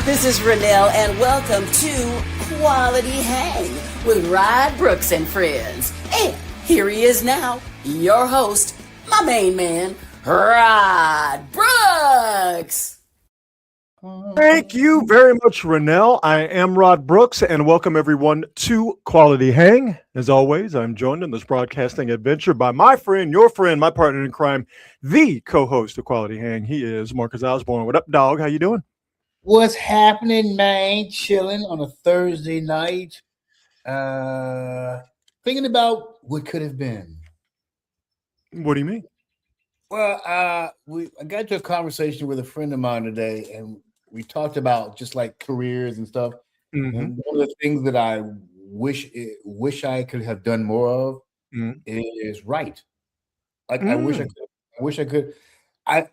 This is Renelle, and welcome to Quality Hang with Rod Brooks and friends. And here he is now, your host, my main man, Rod Brooks. Thank you very much, Renelle. I am Rod Brooks, and welcome everyone to Quality Hang. As always, I'm joined in this broadcasting adventure by my friend, your friend, my partner in crime, the co-host of Quality Hang. He is Marcus Osborne. What up, dog? How you doing? What's happening, man? Chilling on a Thursday night. Thinking about what could have been. What do you mean? Well, I got to a conversation with a friend of mine today, and we talked about just like careers and stuff. Mm-hmm. And one of the things that I wish I could have done more of is write. Like I wish I could. I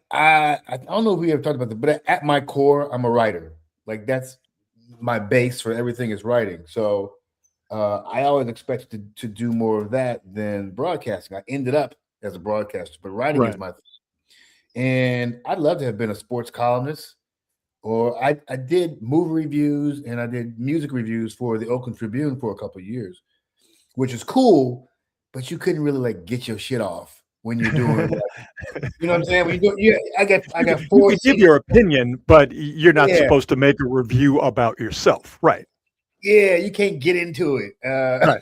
don't know if we ever talked about this, but at my core, I'm a writer. Like that's my base for everything is writing. So I always expected to do more of that than broadcasting. I ended up as a broadcaster, but writing is my thing. And I'd love to have been a sports columnist, or I did movie reviews and I did music reviews for the Oakland Tribune for a couple of years, which is cool, but you couldn't really like get your shit off when you're doing like, you know what I'm saying? When you do, I got four. You can give your opinion, but you're not supposed to make a review about yourself, right? Yeah, you can't get into it. Right.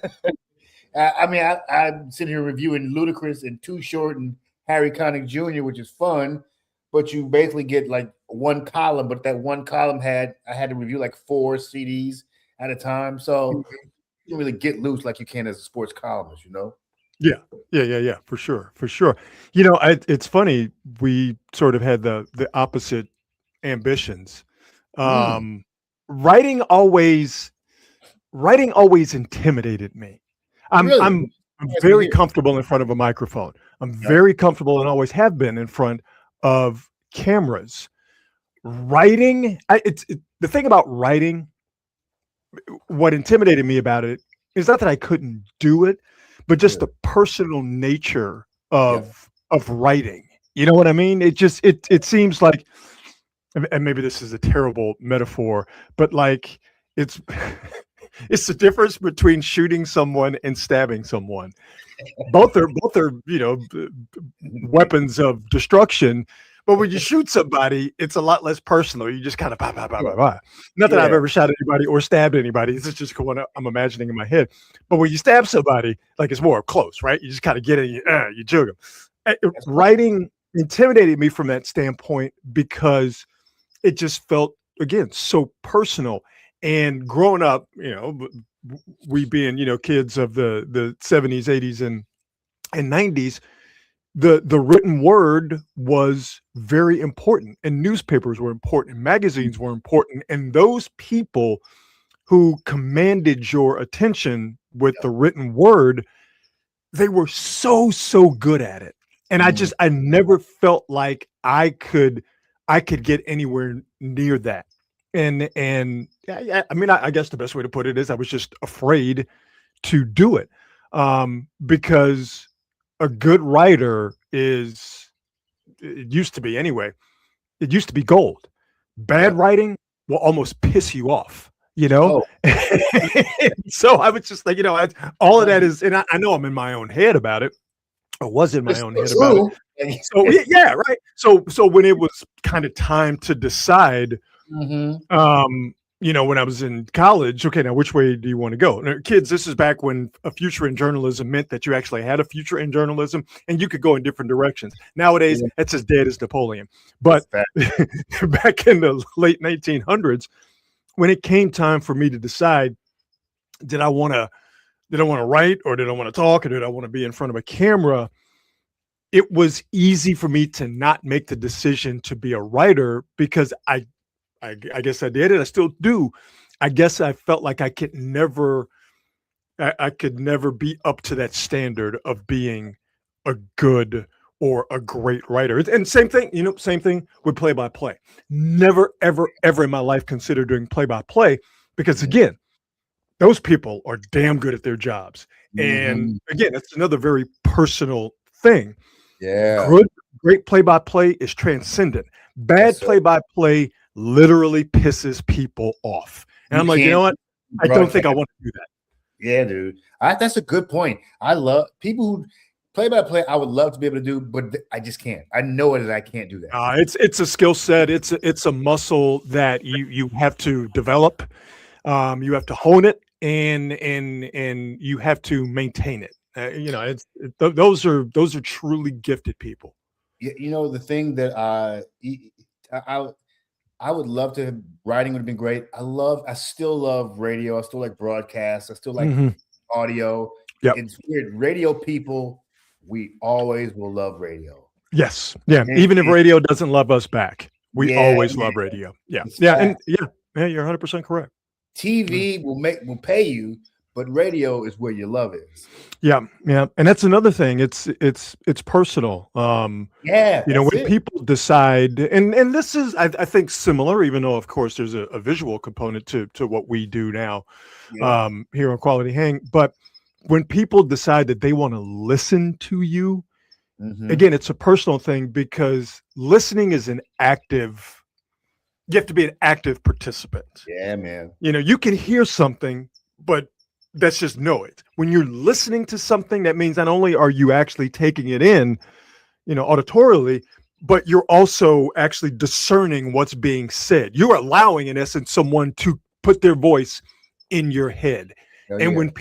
I mean, I'm sitting here reviewing Ludacris and Too Short and Harry Connick Jr., which is fun, but you basically get like one column. But that one column I had to review like 4 CDs at a time, so you don't really get loose like you can as a sports columnist, you know? Yeah, for sure. You know, it's funny. We sort of had the opposite ambitions. Writing always intimidated me. I'm very comfortable in front of a microphone. I'm very comfortable and always have been in front of cameras. Writing, the thing about writing, what intimidated me about it is not that I couldn't do it, but just the personal nature of writing. You know what I mean? It seems like, and maybe this is a terrible metaphor, but like it's it's the difference between shooting someone and stabbing someone. Both are weapons of destruction. But when you shoot somebody, it's a lot less personal. You just kind of bah. Not that I've ever shot anybody or stabbed anybody. This is just what I'm imagining in my head. But when you stab somebody, like it's more close, right? You just kind of get in, you jug them. Writing intimidated me from that standpoint because it just felt, again, so personal. And growing up, we being, kids of the 70s, 80s, and 90s, the written word was very important, and newspapers were important, and magazines were important, and those people who commanded your attention with the written word, they were so good at it. And I never felt like I could get anywhere near that. And I mean, I guess the best way to put it is I was just afraid to do it, because a good writer it used to be anyway, it used to be gold. Bad writing will almost piss you off, So I was just like, all of that is, and I know I'm in my own head about it. I was in my own head about it. So yeah, right. So when it was kind of time to decide, when I was in college, okay, now which way do you want to go? Now, kids, this is back when a future in journalism meant that you actually had a future in journalism and you could go in different directions. Nowadays, that's as dead as Napoleon. But back in the late 1900s, when it came time for me to decide, did I want to write, or did I want to talk, or did I want to be in front of a camera? It was easy for me to not make the decision to be a writer because I guess I did it. I still do. I guess I felt like I could never be up to that standard of being a good or a great writer. And same thing with play-by-play. Never, ever, ever in my life considered doing play-by-play because, again, those people are damn good at their jobs. And again, that's another very personal thing. Yeah. Great play-by-play is transcendent. Bad play-by-play literally pisses people off. And I'm like, you know what? I don't think I want to do that. Yeah, dude. That's a good point. I love people who play-by-play. I would love to be able to do, but I just can't. I know that I can't do that. It's a skill set. It's a muscle that you have to develop. You have to hone it, and you have to maintain it. Those are truly gifted people. You know, the thing that I would love to have, writing would have been great. I still love radio. I still like broadcasts. I still like audio. Yep. It's weird. Radio people, we always will love radio. Yes. Yeah. Even if radio doesn't love us back, we always love radio. Yeah. Yeah. And you're 100% correct. TV will pay you, but radio is where your love is. Yeah, yeah, and that's another thing. It's personal. When people decide, and this is, I think, similar, even though of course there's a visual component to what we do now here on Quality Hang. But when people decide that they want to listen to you, again, it's a personal thing because listening is an active. You have to be an active participant. Yeah, man. You can hear something, but that's just know it. When you're listening to something, that means not only are you actually taking it in, auditorily, but you're also actually discerning what's being said. You're allowing, in essence, someone to put their voice in your head. And when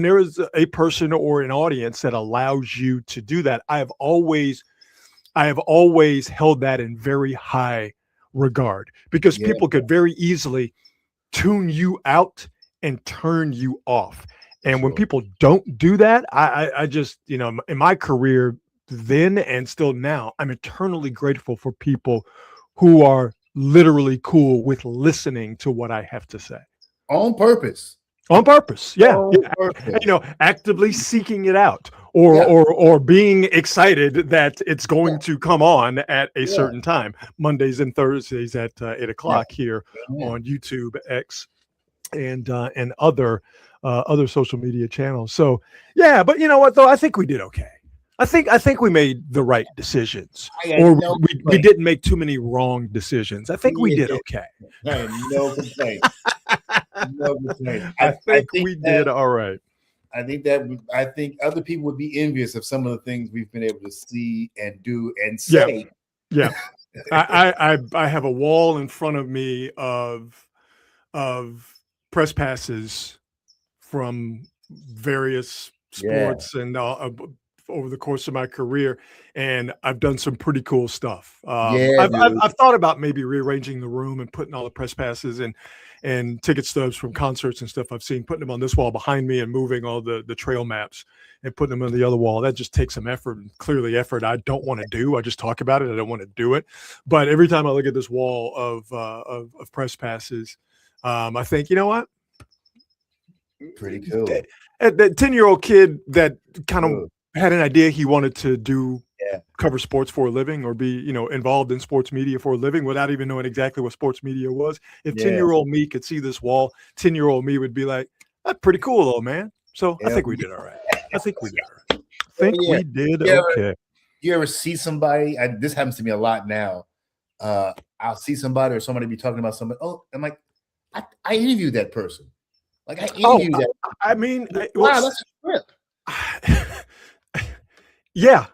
there is a person or an audience that allows you to do that, I have always held that in very high regard, because people could very easily tune you out and turn you off. And when people don't do that, I just, in my career then and still now, I'm eternally grateful for people who are literally cool with listening to what I have to say. On purpose. On purpose. Yeah. Actively seeking it out or being excited that it's going to come on at a certain time, Mondays and Thursdays at 8:00 here on YouTube, X, and other social media channels. So but you know what though? I think we did okay. I think we made the right decisions, or we didn't make too many wrong decisions. I think we did okay. No complaint. No complaint. I think we did all right. I think other people would be envious of some of the things we've been able to see and do and say. Yeah. I have a wall in front of me of press passes from various sports and over the course of my career, and I've done some pretty cool stuff. I've thought about maybe rearranging the room and putting all the press passes and ticket stubs from concerts and stuff I've seen, putting them on this wall behind me and moving all the trail maps and putting them on the other wall. That just takes some effort, and clearly effort I don't want to do. I just talk about it. I don't want to do it. But every time I look at this wall of press passes, I think, you know what? Pretty cool. That 10-year-old kid that kind of had an idea he wanted to do cover sports for a living, or be involved in sports media for a living without even knowing exactly what sports media was. If 10-year-old me could see this wall, 10-year-old me would be like, that's pretty cool though, man. So I think we did all right. We did okay. You ever see somebody, this happens to me a lot now, I'll see somebody or somebody be talking about somebody, I'm like, I interviewed that person. Like I interviewed that. I mean, wow, that's a trip. Yeah.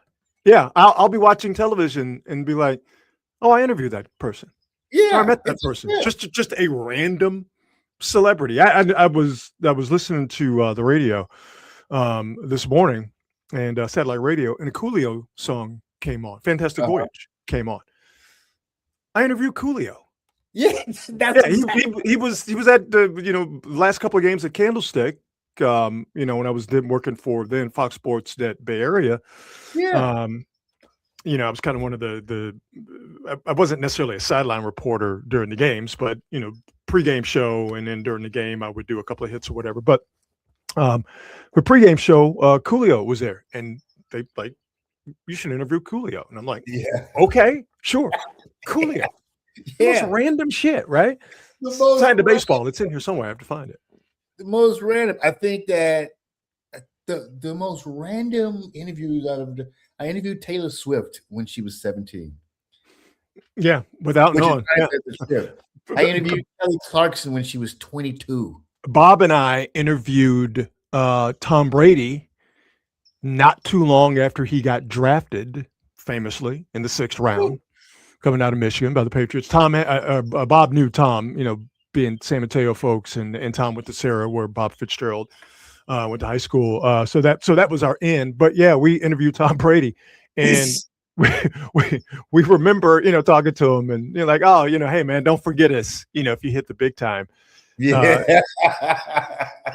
I'll be watching television and be like, oh, I interviewed that person. Yeah, I met that person. Just a random celebrity. I was listening to the radio this morning, and satellite radio, and a Coolio song came on. Fantastic Voyage came on. I interviewed Coolio. Yes, he was at the last couple of games at Candlestick. When I was working for Fox Sports that Bay Area. I was kind of one of I wasn't necessarily a sideline reporter during the games, but pregame show, and then during the game I would do a couple of hits or whatever. But for pregame show, Coolio was there, and they like, you should interview Coolio, and I'm like, okay, sure, Coolio. Most random shit, right? Signed to baseball. It's in here somewhere. I have to find it. The most random. I think that the most random interviews I interviewed Taylor Swift when she was 17. Yeah, without which knowing. is nice at the trip. I interviewed Kelly Clarkson when she was 22. Bob and I interviewed Tom Brady not too long after he got drafted, famously in the 6th round, coming out of Michigan by the Patriots. Bob knew Tom, being San Mateo folks, and Tom went to Sarah, where Bob Fitzgerald went to high school. So that was our end. But yeah, we interviewed Tom Brady, and we remember, talking to him, and like, oh, hey man, don't forget us, if you hit the big time. Yeah.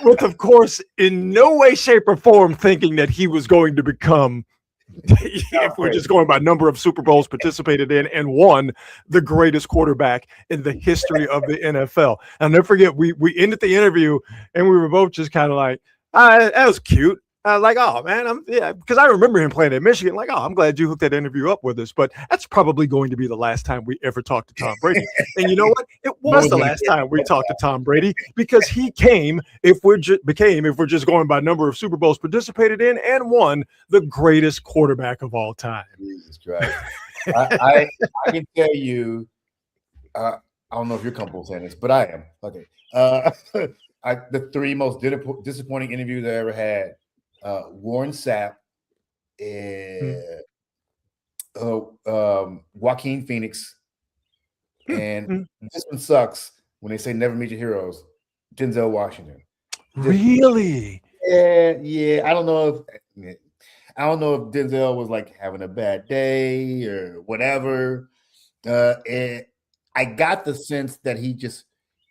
With, of course, in no way, shape, or form thinking that he was going to become, if we're just going by number of Super Bowls participated in and won, the greatest quarterback in the history of the NFL. I'll never forget, we ended the interview and we were both just kind of like, that was cute. Like, oh man, because I remember him playing at Michigan. Like, oh, I'm glad you hooked that interview up with us. But that's probably going to be the last time we ever talk to Tom Brady. And you know what? It was the last time we talked to Tom Brady, because he came, if we're just going by number of Super Bowls participated in and won, the greatest quarterback of all time. Jesus Christ! I can tell you, I don't know if you're comfortable saying this, but I am. Okay, the 3 most disappointing interviews I ever had. Warren Sapp, Joaquin Phoenix, and this one sucks when they say never meet your heroes, Denzel Washington. Really? Yeah. I don't know if Denzel was like having a bad day or whatever. And I got the sense that he just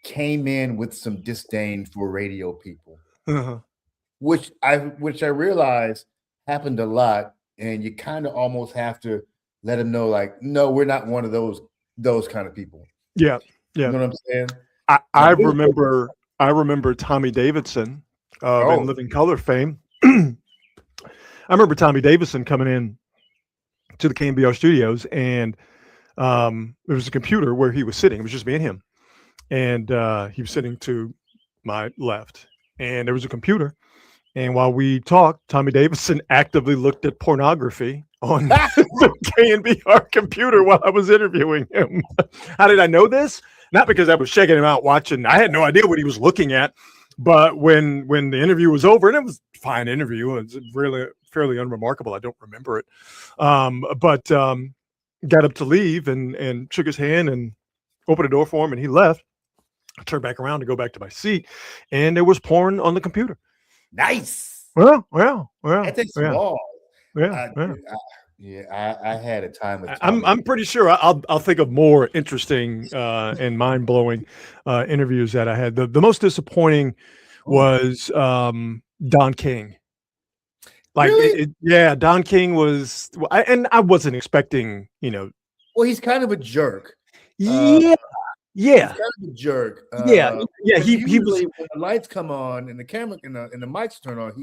came in with some disdain for radio people. Uh-huh. Which I realized happened a lot, and you kind of almost have to let him know, like, no, we're not one of those kind of people. Yeah. You know what I'm saying? I remember Tommy Davidson of In Living Color fame. I remember Tommy Davidson coming in to the KMBR studios, and there was a computer where he was sitting. It was just me and him, and he was sitting to my left, and there was a computer. And while we talked, Tommy Davidson actively looked at pornography on the KNBR computer while I was interviewing him. How did I know this? Not because I was checking him out, watching. I had no idea what he was looking at. But when the interview was over, and it was a fine interview, it was really fairly unremarkable. I don't remember it. But got up to leave and shook his hand and opened the door for him, and he left. I turned back around to go back to my seat, and there was porn on the computer. Nice. Well. That takes a ball. Yeah. I had a time with I'm pretty sure I'll think of more interesting and mind-blowing interviews that I had. The most disappointing was Don King. Like, really? Don King was, and I wasn't expecting, Well, he's kind of a jerk. Yeah. He's kind of a jerk. Yeah. He was. When the lights come on and the camera and the mics turn on,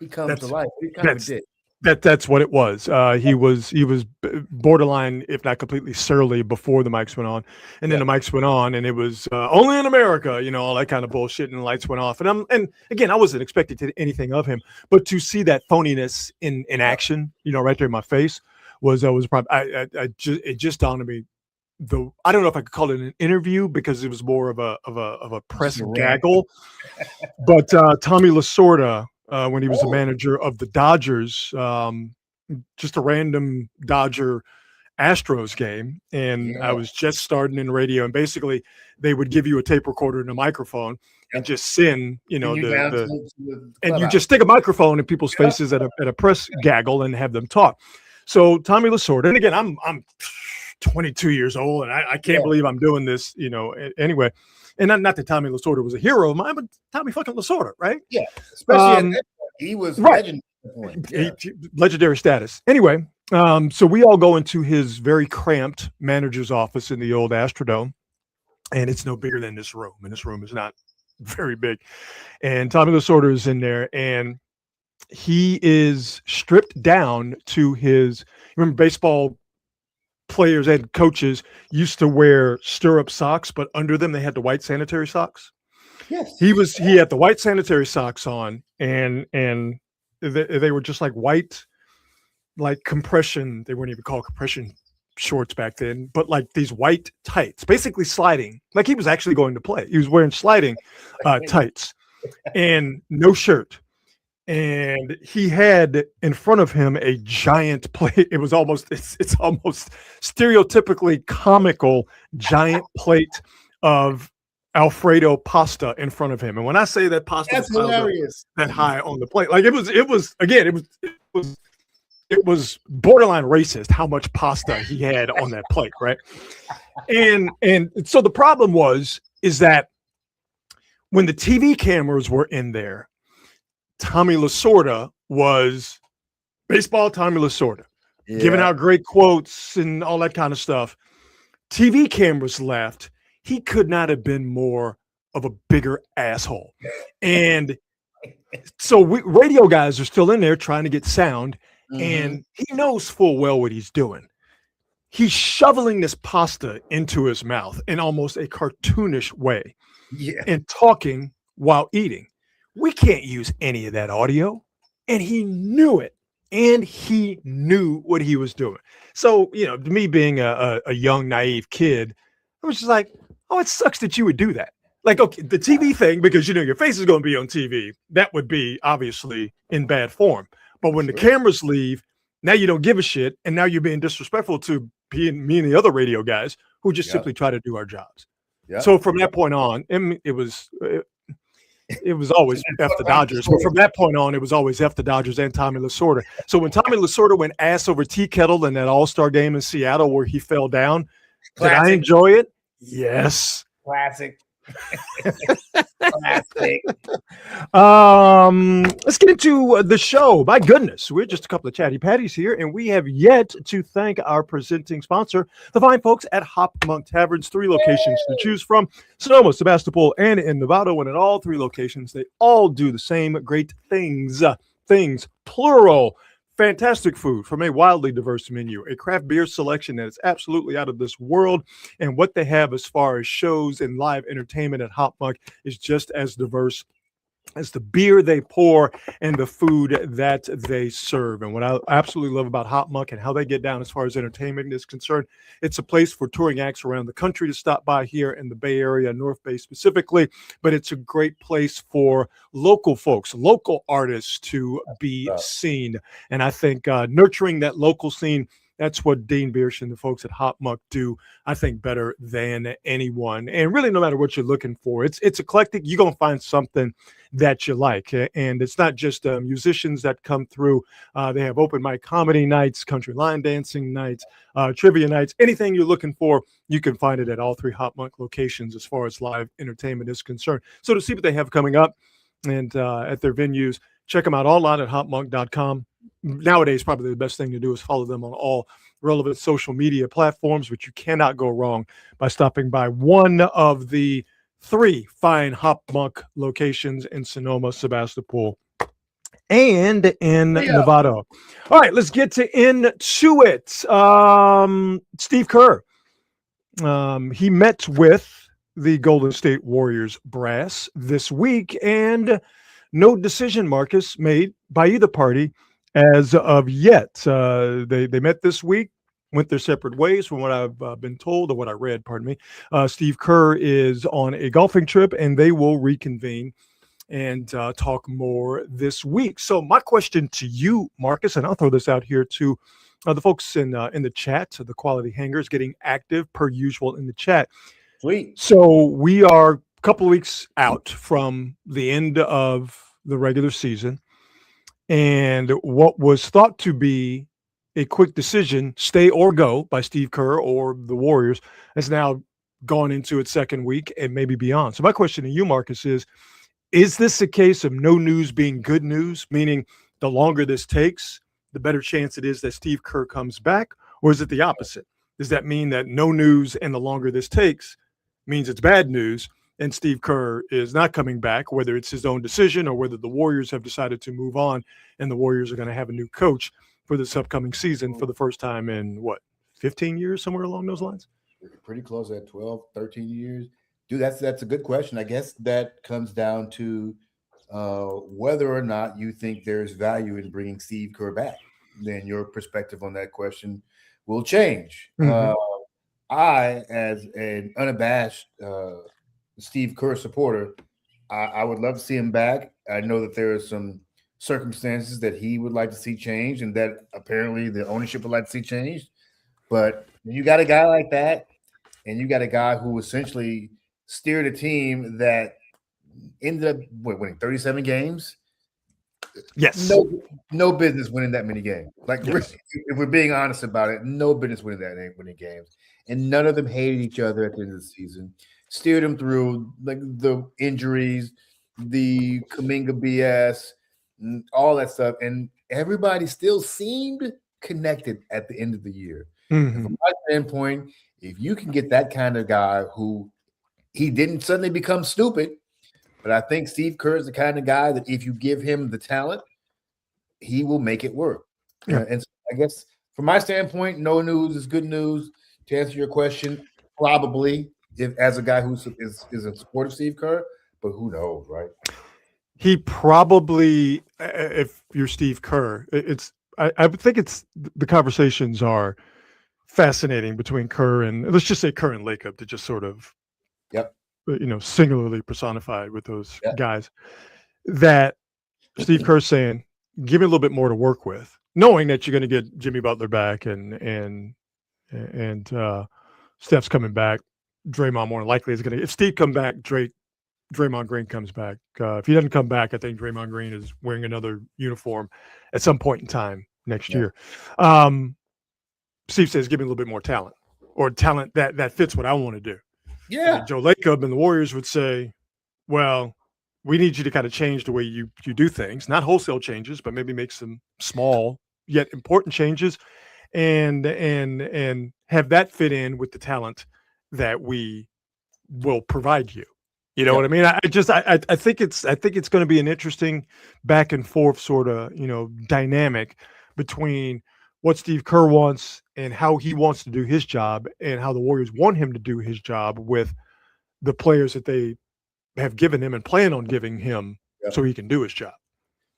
he comes to life. He's kind of a dick. That's what it was. He was borderline, if not completely surly, before the mics went on, and then the mics went on, and it was only in America, all that kind of bullshit, and the lights went off. And again, I wasn't expecting anything of him, but to see that phoniness in action, right there in my face, was probably it just dawned on me. I don't know if I could call it an interview, because it was more of a press gaggle, but Tommy Lasorda, when he was the manager of the Dodgers, just a random Dodger Astros game, and I was just starting in radio, and basically they would give you a tape recorder and a microphone and just send, and you just stick a microphone in people's faces at a press gaggle and have them talk. So Tommy Lasorda, and again, I'm 22 years old, and I can't believe I'm doing this, anyway. And not that Tommy Lasorda was a hero of mine, but Tommy fucking Lasorda, right? Yeah, especially he was legendary. Legendary status. Anyway, so we all go into his very cramped manager's office in the old Astrodome, and it's no bigger than this room, and this room is not very big. And Tommy Lasorda is in there, and he is stripped down to his, remember baseball players and coaches used to wear stirrup socks, but under them they had the white sanitary socks. Yes, he had the white sanitary socks on, and they were just like white, like compression. They weren't even called compression shorts back then, but like these white tights, basically sliding, like he was actually going to play. He was wearing sliding tights and no shirt. And he had in front of him a giant plate. It was almost, it's almost stereotypically comical giant plate of Alfredo pasta in front of him. And when I say that pasta That's hilarious, that high on the plate, like it was borderline racist how much pasta he had on that plate, right? And so the problem is that when the TV cameras were in there, Tommy Lasorda was baseball Tommy Lasorda, giving out great quotes and all that kind of stuff. TV cameras left. He could not have been more of a bigger asshole. And so radio guys are still in there trying to get sound, and he knows full well what he's doing. He's shoveling this pasta into his mouth in almost a cartoonish way and talking while eating. We can't use any of that audio. And he knew it. And he knew what he was doing. So, to me being a young, naive kid, I was just like, oh, it sucks that you would do that. Like, okay, the TV thing, because, your face is going to be on TV, that would be obviously in bad form. But when the cameras leave, now you don't give a shit. And now you're being disrespectful to me and the other radio guys who just simply try to do our jobs. So from that point on, it was always F the Dodgers. But from that point on, it was always F the Dodgers and Tommy Lasorda. So when Tommy Lasorda went ass over tea kettle in that All-Star game in Seattle where he fell down, did I enjoy it? Yes. Classic. Let's get into the show. My goodness, we're just a couple of chatty patties here, and we have yet to thank our presenting sponsor, the fine folks at Hop Monk Taverns. 3 locations to choose from: Sonoma, Sebastopol, and in Novato. And at all 3 locations, they all do the same great things. Things plural. Fantastic food from a wildly diverse menu, a craft beer selection that is absolutely out of this world, and what they have as far as shows and live entertainment at Hop Monk is just as diverse as the beer they pour and the food that they serve. And what I absolutely love about Hop Monk and how they get down as far as entertainment is concerned, it's a place for touring acts around the country to stop by here in the Bay Area, North Bay specifically, but it's a great place for local folks, local artists to be seen. And I think nurturing that local scene, that's what Dean Biersch and the folks at Hop Monk do, I think, better than anyone. And really, no matter what you're looking for, it's eclectic. You're going to find something that you like. And it's not just musicians that come through. They have open mic comedy nights, country line dancing nights, trivia nights. Anything you're looking for, you can find it at all 3 Hop Monk locations as far as live entertainment is concerned. So to see what they have coming up and at their venues, check them out online at hopmonk.com. Nowadays, probably the best thing to do is follow them on all relevant social media platforms, but you cannot go wrong by stopping by one of the 3 fine Hop Monk locations in Sonoma, Sebastopol, and in Novato. All right, let's get into it. Steve Kerr, he met with the Golden State Warriors brass this week, and no decision, Marcus, made by either party as of yet. They met this week, went their separate ways from what I've been told, or what I read, pardon me. Steve Kerr is on a golfing trip, and they will reconvene and talk more this week. So my question to you, Marcus, and I'll throw this out here to the folks in the chat, the Quality Hangers getting active per usual in the chat. Sweet. So we are a couple of weeks out from the end of the regular season. And what was thought to be a quick decision, stay or go, by Steve Kerr or the Warriors, has now gone into its second week and maybe beyond. So my question to you, Marcus, is this a case of no news being good news, meaning the longer this takes, the better chance it is that Steve Kerr comes back? Or is it the opposite? Does that mean that no news and the longer this takes means it's bad news and Steve Kerr is not coming back, whether it's his own decision or whether the Warriors have decided to move on and the Warriors are going to have a new coach for this upcoming season for the first time in, 15 years, somewhere along those lines? Pretty close at 12, 13 years. Dude, that's a good question. I guess that comes down to whether or not you think there's value in bringing Steve Kerr back. Then your perspective on that question will change. Mm-hmm. I, as an unabashed Steve Kerr supporter, I would love to see him back. I know that there are some circumstances that he would like to see changed, and that apparently the ownership would like to see changed. But when you got a guy like that, and you got a guy who essentially steered a team that ended up winning 37 games. Yes. No business winning that many games. Like, yes. if we're being honest about it, no business winning many games. And none of them hated each other at the end of the season. Steered them through like the injuries, the Kuminga BS, all that stuff. And everybody still seemed connected at the end of the year. Mm-hmm. And from my standpoint, if you can get that kind of guy who he didn't suddenly become stupid, but I think Steve Kerr is the kind of guy that if you give him the talent, he will make it work. Yeah. And so I guess from my standpoint, no news is good news. To answer your question, probably if as a guy who is a supporter of Steve Kerr, but who knows, right? He probably, if you're Steve Kerr, I would think the conversations are fascinating between Kerr and, let's just say Kerr and Lacob, to just sort of, singularly personified with those guys, that Steve Kerr's saying, give me a little bit more to work with, knowing that you're going to get Jimmy Butler back and Steph's coming back. Draymond more than likely is going to, if Steve come back, Draymond Green comes back. If he doesn't come back, I think Draymond Green is wearing another uniform at some point in time next year. Steve says, give me a little bit more talent, or talent that fits what I want to do. Yeah. And Joe Lacob and the Warriors would say, well, we need you to kind of change the way you do things, not wholesale changes, but maybe make some small yet important changes, and have that fit in with the talent that we will provide you. You know what I mean? I think it's going to be an interesting back and forth sort of, dynamic between what Steve Kerr wants and how he wants to do his job, and how the Warriors want him to do his job with the players that they have given him and plan on giving him so he can do his job.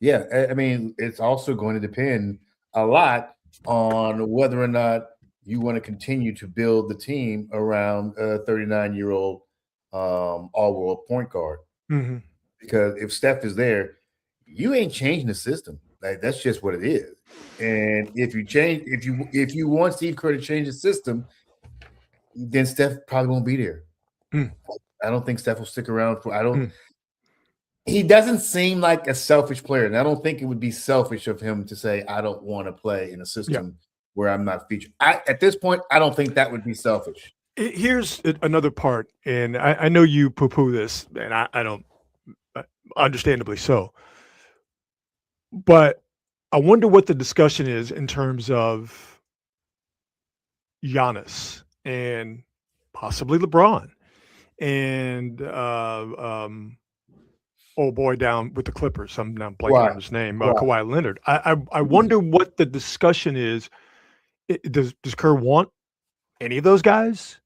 Yeah. I mean, it's also going to depend a lot on whether or not you want to continue to build the team around a 39-year-old all-world point guard. Mm-hmm. Because if Steph is there, you ain't changing the system. Like, that's just what it is. And if you want Steve Kerr to change the system, then Steph probably won't be there. I don't think Steph will stick around he doesn't seem like a selfish player, and I don't think it would be selfish of him to say, I don't want to play in a system where I'm not featured. At this point, I don't think that would be selfish. Here's another part, and I know you poo-poo this, and I don't, understandably so. But I wonder what the discussion is in terms of Giannis and possibly LeBron and old boy down with the Clippers. I'm now blanking on his name, Kawhi Leonard. I wonder what the discussion is. Does Kerr want any of those guys?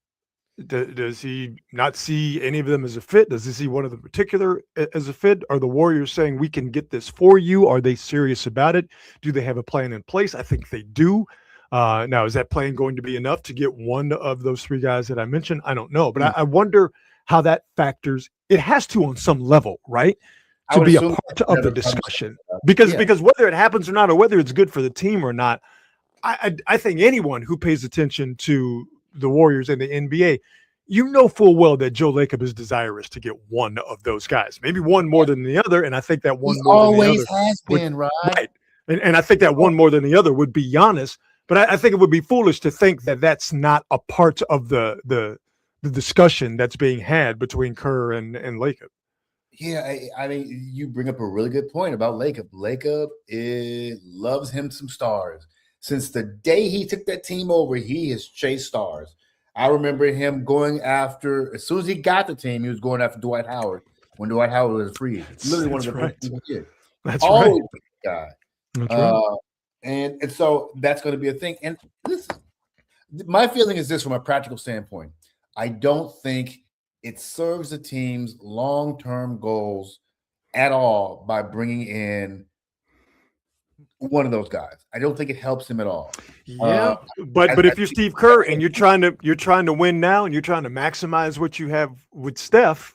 Does he not see any of them as a fit? Does he see one of them in particular as a fit? Are the Warriors saying we can get this for you? Are they serious about it? Do they have a plan in place? I think they do. Now, is that plan going to be enough to get one of those three guys that I mentioned? I don't know, but I wonder how that factors. It has to on some level, right? To be a part of the discussion, because whether it happens or not, or whether it's good for the team or not, I think anyone who pays attention to the Warriors and the NBA, full well that Joe Lacob is desirous to get one of those guys, maybe one more than the other. And I think that one more than the other has been, right? And I think that one more than the other would be Giannis. But I think it would be foolish to think that that's not a part of the discussion that's being had between Kerr and Lacob. Yeah, I mean, you bring up a really good point about Lacob. Lacob loves him some stars. Since the day he took that team over, he has chased stars. I remember him going after, as soon as he got the team, he was going after Dwight Howard when Dwight Howard was a free agent. Literally one of the first things he did. That's always guy. That's right. And so that's going to be a thing. And listen, my feeling is this from a practical standpoint. I don't think it serves the team's long-term goals at all by bringing in one of those guys. I don't think it helps him at all. Yeah, but if you're Steve Kerr and you're trying to win now and you're trying to maximize what you have with Steph.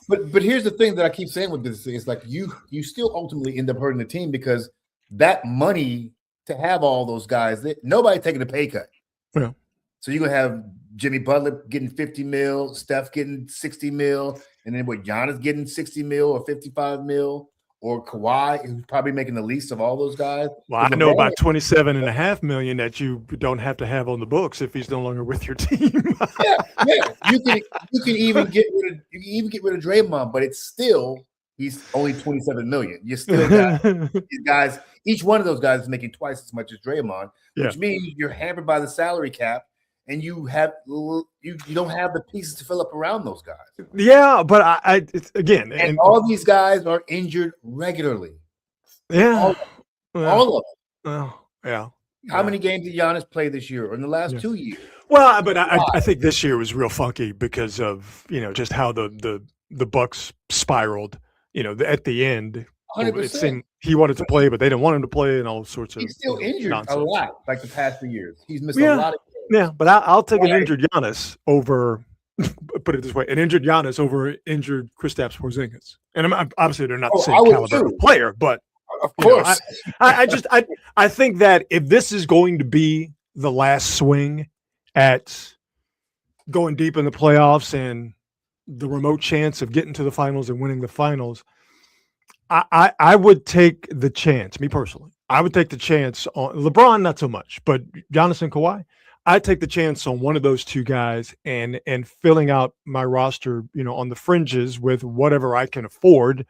But here's the thing that I keep saying with this is like you still ultimately end up hurting the team because that money to have all those guys, nobody taking a pay cut. Yeah. So you're gonna have Jimmy Butler getting 50 mil, Steph getting 60 mil, and then Giannis getting 60 mil or 55 mil, or Kawhi, who's probably making the least of all those guys. Well, I know about 27.5 million that you don't have to have on the books if he's no longer with your team. yeah. You can even get rid of Draymond, but he's only 27 million. You still got these guys. Each one of those guys is making twice as much as Draymond, which means you're hampered by the salary cap, and you don't have the pieces to fill up around those guys. Yeah, but and all these guys are injured regularly. Yeah, all of them. Oh, yeah. How many games did Giannis play this year or in the last 2 years? Well, but I think this year was real funky because of just how the Bucks spiraled. At the end, 100%. It seemed he wanted to play, but they didn't want him to play, and all sorts of. He's still injured nonsense. a lot, like the past 2 years. He's missed a lot of games. Yeah, but I'll take an injured Giannis over. Put it this way: an injured Giannis over injured Kristaps Porzingis. And obviously they're not the same caliber of player, but of course, I think that if this is going to be the last swing at going deep in the playoffs and the remote chance of getting to the finals and winning the finals, I would take the chance. Me personally, I would take the chance on LeBron, not so much, but Giannis and Kawhi. I'd take the chance on one of those two guys and filling out my roster, on the fringes with whatever I can afford,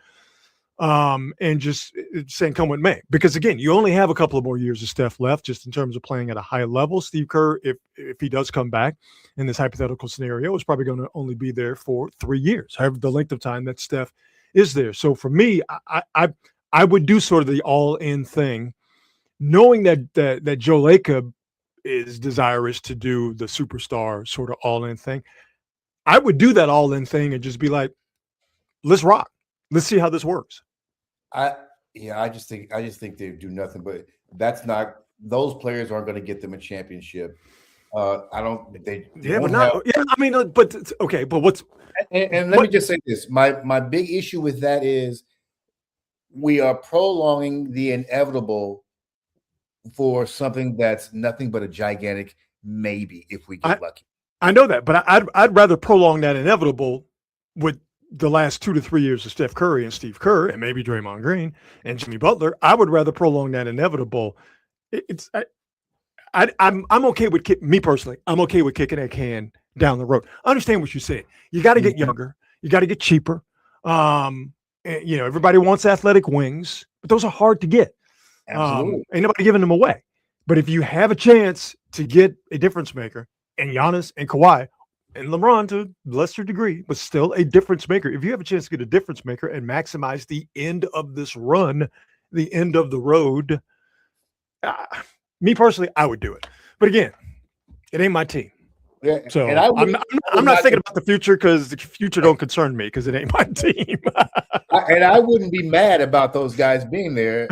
and just saying come with me. Because again, you only have a couple of more years of Steph left, just in terms of playing at a high level. Steve Kerr, if he does come back in this hypothetical scenario, is probably going to only be there for 3 years, however the length of time that Steph is there. So for me, I would do sort of the all-in thing, knowing that Joe Lacob is desirous to do the superstar sort of all-in thing. I would do that all-in thing and just be like, let's rock. Let's see how this works. I just think they do nothing, but that's not, those players aren't going to get them a championship. I don't, they but not, I mean, but okay, but what's, and let me just say this. My big issue with that is we are prolonging the inevitable for something that's nothing but a gigantic maybe if we get lucky. I know that, but I'd rather prolong that inevitable with the last 2 to 3 years of Steph Curry and Steve Kerr and maybe Draymond Green and Jimmy Butler. I would rather prolong that inevitable. I'm okay with me personally. I'm okay with kicking that can down the road. I understand what you said. You got to get younger. You got to get cheaper. And, everybody wants athletic wings, but those are hard to get. Ain't nobody giving them away. But if you have a chance to get a difference maker, and Giannis and Kawhi and LeBron to a lesser degree, but still a difference maker, if you have a chance to get a difference maker and maximize the end of this run, the end of the road, me personally, I would do it. But again, it ain't my team. Yeah, so I'm not thinking about the future because the future don't concern me because it ain't my team. And I wouldn't be mad about those guys being there.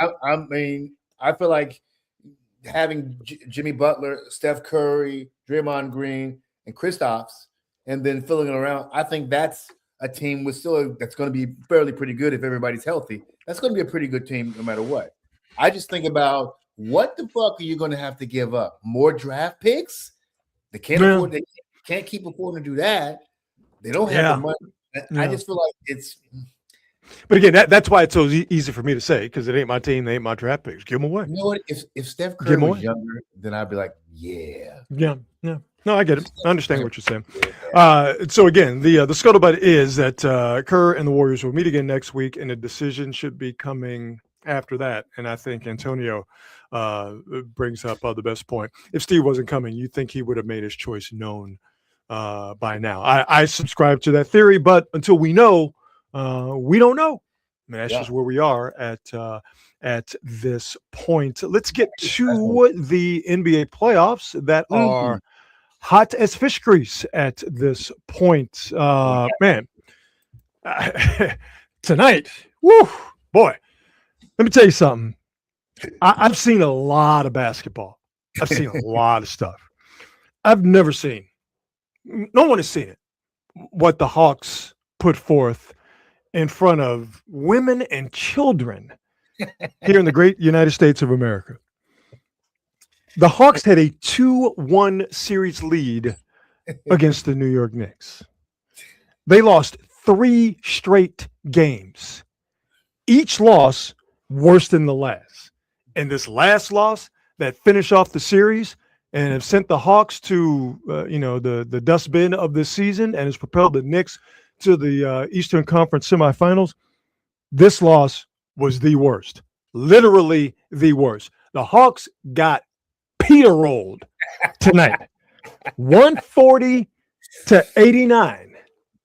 I mean, I feel like having Jimmy Butler, Steph Curry, Draymond Green, and Kristaps, and then filling it around, I think that's a team that's going to be fairly pretty good if everybody's healthy. That's going to be a pretty good team no matter what. I just think about what the fuck are you going to have to give up? More draft picks? They can't afford. They can't keep affording to do that. They don't have the money. I just feel like it's. But again, that's why it's so easy for me to say because it ain't my team, they ain't my draft picks. Give them away. You know what? If Steph Curry was younger, then I'd be like, yeah. No, I get it. I understand what you're saying. So again, the scuttlebutt is that Kerr and the Warriors will meet again next week, and a decision should be coming after that. And I think Antonio brings up the best point. If Steve wasn't coming, you think he would have made his choice known by now. I subscribe to that theory, but until we know, we don't know. I mean, that's just where we are at this point. Let's get to the NBA playoffs that are hot as fish grease at this point. Man, tonight, woo, boy. Let me tell you something. I've seen a lot of basketball. I've seen a lot of stuff. I've never seen, no one has seen it, what the Hawks put forth in front of women and children here in the great United States of America. The Hawks had a 2-1 series lead against the New York Knicks. They lost 3 straight games. Each loss worse than the last. And this last loss that finished off the series and have sent the Hawks to the dustbin of this season and has propelled the Knicks to the Eastern Conference semifinals. This loss was the worst. Literally the worst. The Hawks got Peter rolled tonight. 140-89.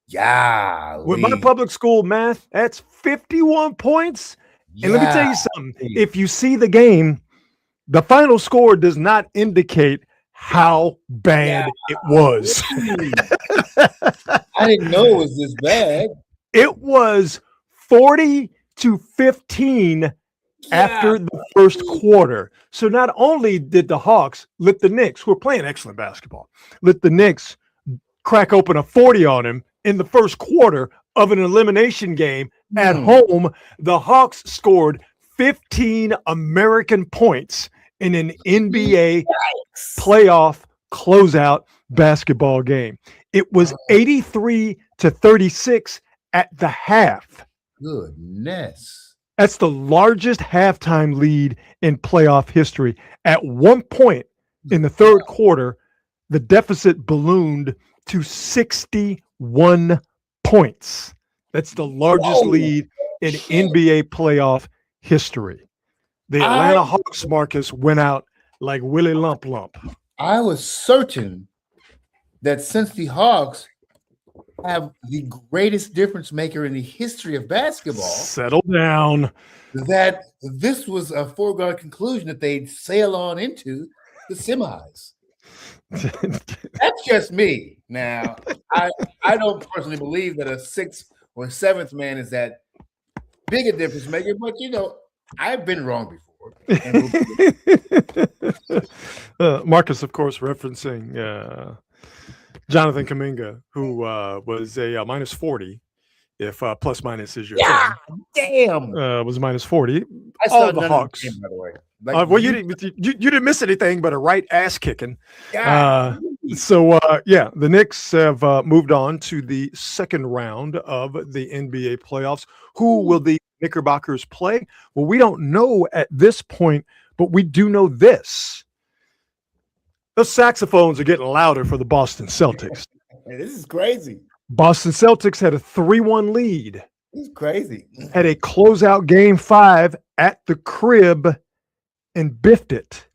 Yeah. With my public school math, that's 51 points. And let me tell you something. If you see the game, the final score does not indicate how bad it was. I didn't know it was this bad. It was 40-15 after the first quarter. So not only did the Hawks let the Knicks, who are playing excellent basketball, let the Knicks crack open a 40 on him in the first quarter of an elimination game at home, the Hawks scored 15 American points in an NBA playoff closeout basketball game. It was 83-36 at the half. Goodness. That's the largest halftime lead in playoff history. At one point in the third quarter, the deficit ballooned to 61 points. That's the largest lead in NBA playoff history. The Atlanta Hawks, Marcus, went out like Willie Lump-Lump. I was certain that since the Hawks have the greatest difference maker in the history of basketball, settle down, that this was a foregone conclusion that they'd sail on into the semis. That's just me. Now, I don't personally believe that a 6th or 7th man is that big a difference maker, but I've been wrong before. Marcus, of course, referencing Jonathan Kuminga, who was a minus 40. If plus minus is your thing. Damn, was minus 40. I All the Hawks. Game, by the way. Well, you didn't miss anything but a right ass kicking. The Knicks have moved on to the second round of the NBA playoffs. Who will the Knickerbockers play? Well, we don't know at this point, but we do know this. The saxophones are getting louder for the Boston Celtics. This is crazy. Boston Celtics had a 3-1 lead. This is crazy. Had a closeout game 5 at the crib and biffed it.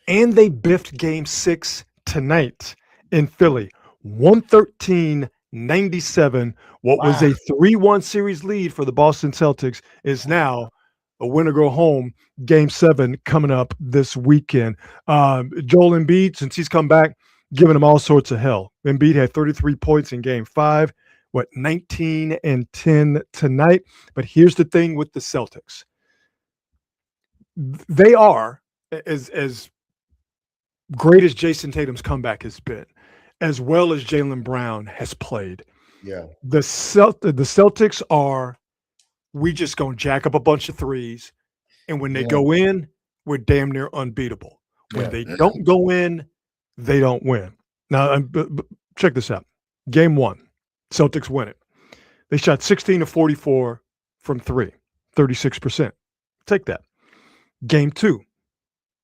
And they biffed game 6 tonight in Philly. 113-97. What was a 3-1 series lead for the Boston Celtics is now a winner go home. Game 7 coming up this weekend. Joel Embiid, since he's come back, giving him all sorts of hell. Embiid had 33 points in game 5, 19 and 10 tonight. But here's the thing with the Celtics. They are, as great as Jason Tatum's comeback has been, as well as Jaylen Brown has played. Yeah. The Celtics are, we just going to jack up a bunch of threes. And when they go in, we're damn near unbeatable. When they don't go in, they don't win. Now, check this out. Game 1, Celtics win it. They shot 16-44 from 3, 36%. Take that. Game 2,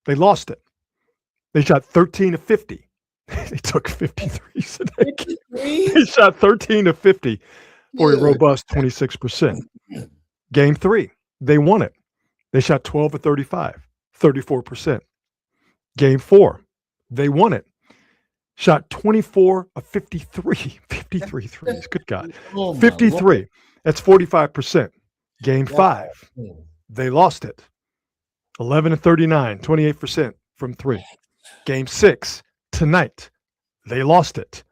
they lost it. They shot 13-50. They took 53s in that game. They shot 13-50 for a robust 26%. Game 3, they won it. They shot 12-35, 34%. Game 4, they won it. Shot 24 of 53, 53 threes. Good God. 53. That's 45%. Game 5, they lost it. 11-39, 28% from 3. Game 6, tonight, they lost it.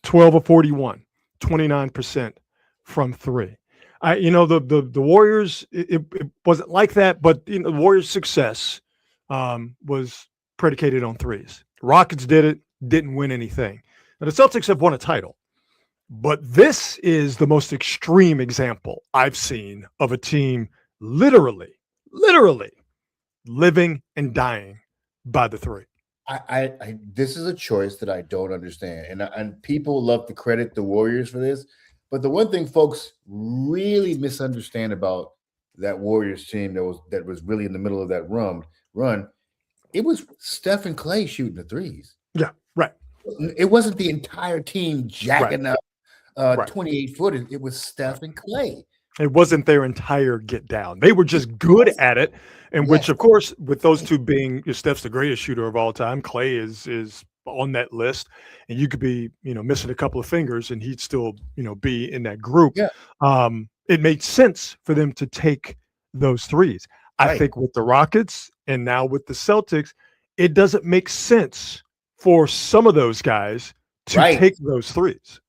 12 of 41, 29% from 3. The Warriors, it wasn't like that, but the Warriors' success was predicated on threes. Rockets did it, didn't win anything. Now the Celtics have won a title, but this is the most extreme example I've seen of a team literally living and dying by the three. This is a choice that I don't understand, and people love to credit the Warriors for this. But the one thing folks really misunderstand about that Warriors team that was really in the middle of that run, it was Steph and Clay shooting the threes. Yeah, right. It wasn't the entire team jacking right. up 28 footers. It was Steph and Clay. It wasn't their entire get down. They were just good at it, and which, of course, with those two being, Steph's the greatest shooter of all time. Clay is on that list, and you could be, missing a couple of fingers, and he'd still, be in that group. Yeah. It made sense for them to take those threes. I think with the Rockets and now with the Celtics, it doesn't make sense for some of those guys to take those threes.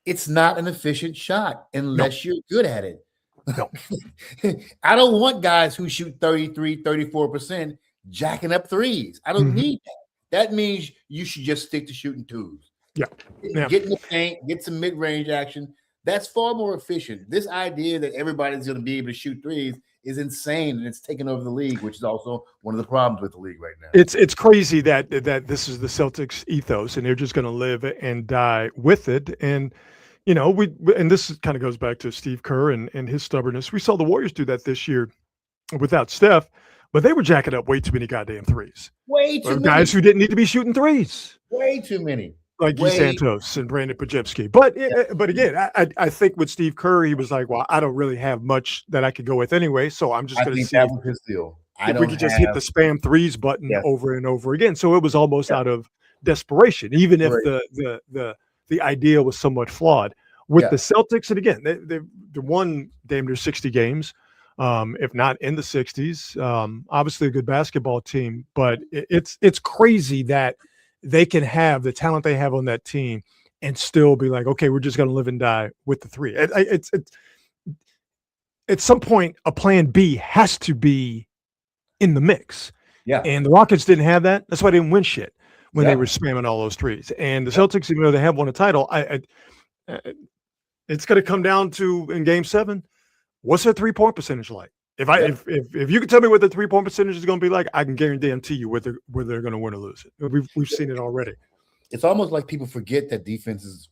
It's not an efficient shot unless you're good at it. No. I don't want guys who shoot 33, 34% jacking up threes. I don't need that. That means you should just stick to shooting twos. Yeah. Get in the paint, get some mid-range action. That's far more efficient. This idea that everybody's going to be able to shoot threes is insane, and it's taken over the league, which is also one of the problems with the league right now. It's crazy that this is the Celtics ethos, and they're just going to live and die with it. And and this kind of goes back to Steve Kerr and his stubbornness. We saw the Warriors do that this year without Steph, but they were jacking up way too many goddamn threes. Way too many. Guys who didn't need to be shooting threes. Way too many. Like Guy Santos and Brandon Pajemski. But again, I think with Steve Kerr, he was like, well, I don't really have much that I could go with anyway, so I'm just going to see that was his deal. If we could just hit the spam threes button over and over again. So it was almost out of desperation, even if the idea was somewhat flawed. With the Celtics, and again, they won damn near 60 games, if not in the 60s. Obviously a good basketball team, but it's crazy that they can have the talent they have on that team and still be like, okay, we're just going to live and die with the three. It's at some point, a plan B has to be in the mix. Yeah. And the Rockets didn't have that. That's why they didn't win shit when they were spamming all those threes. And the Celtics, even though they have won a title, it's going to come down to, in Game 7, what's their 3-point percentage like? If you can tell me what the 3-point percentage is going to be like, I can guarantee you whether they're going to win or lose it. We've seen it already. It's almost like people forget that defenses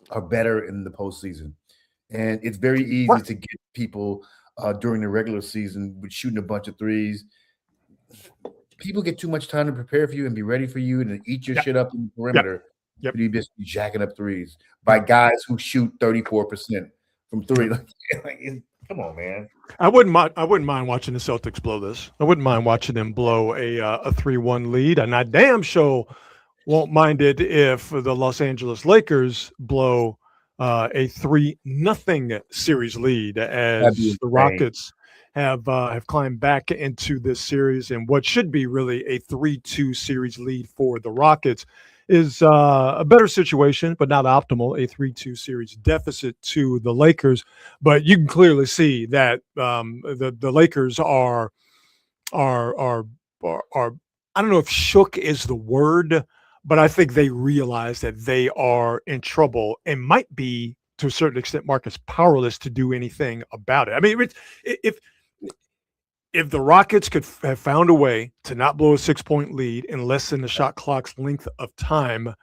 are better in the postseason, and it's very easy to get people during the regular season with shooting a bunch of threes. People get too much time to prepare for you and be ready for you, and then eat your shit up in the perimeter. You just be jacking up threes by guys who shoot 34% from three. Come on, man. I wouldn't mind watching the Celtics blow this. I wouldn't mind watching them blow a 3-1 lead, and I damn sure won't mind it if the Los Angeles Lakers blow a 3-0 series lead, as the Rockets have climbed back into this series, and what should be really a 3-2 series lead for the Rockets is a better situation, but not optimal, a 3-2 series deficit to the Lakers. But you can clearly see that the Lakers are I don't know if shook is the word, but I think they realize that they are in trouble and might be, to a certain extent, Marcus, powerless to do anything about it. I mean, if the Rockets could have found a way to not blow a 6-point lead in less than the shot clock's length of time,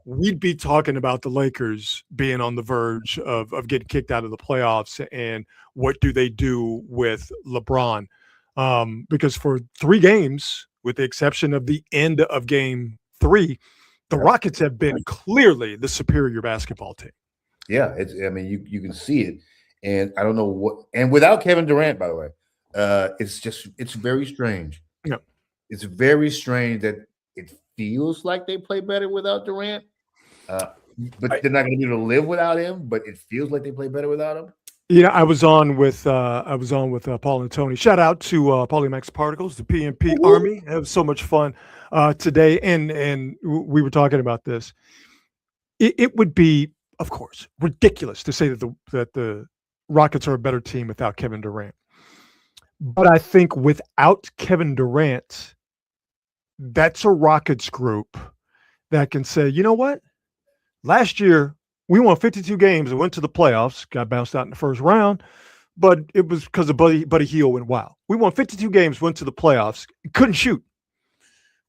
we'd be talking about the Lakers being on the verge of getting kicked out of the playoffs. And what do they do with LeBron? Because for 3 games, with the exception of the end of Game 3, the Rockets have been clearly the superior basketball team. Yeah, you can see it. And I don't know what – and without Kevin Durant, by the way. It's very strange. Yeah. It's very strange that it feels like they play better without Durant, but they're not going to be able to live without him. But it feels like they play better without him. Yeah, I was on with Paul and Tony. Shout out to Paulie Max Particles, the PMP Army. It was so much fun today, and we were talking about this. It would be, of course, ridiculous to say that the Rockets are a better team without Kevin Durant. But I think without Kevin Durant, that's a Rockets group that can say, you know what? Last year, we won 52 games and went to the playoffs, got bounced out in the first round, but it was because of Buddy Hield went wild. We won 52 games, went to the playoffs, couldn't shoot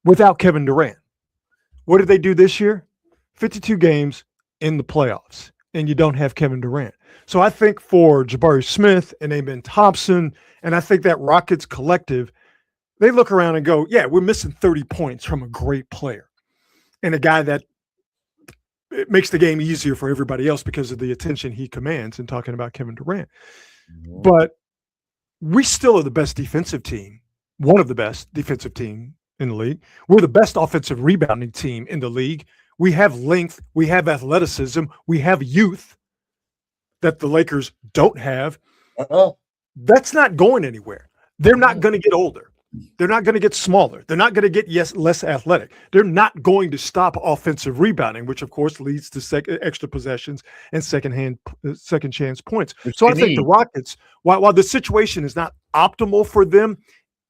without Kevin Durant. What did they do this year? 52 games in the playoffs, and you don't have Kevin Durant. So I think for Jabari Smith and Amen Thompson, and I think that Rockets collective, they look around and go, yeah, we're missing 30 points from a great player and a guy that it makes the game easier for everybody else because of the attention he commands, and talking about Kevin Durant. But we still are the best defensive team, one of the best defensive team in the league. We're the best offensive rebounding team in the league. We have length. We have athleticism. We have youth that the Lakers don't have. That's not going anywhere. They're not going to get older. They're not going to get smaller. They're not going to get less athletic. They're not going to stop offensive rebounding, which of course leads to extra possessions and second chance points. So I think the Rockets, while the situation is not optimal for them,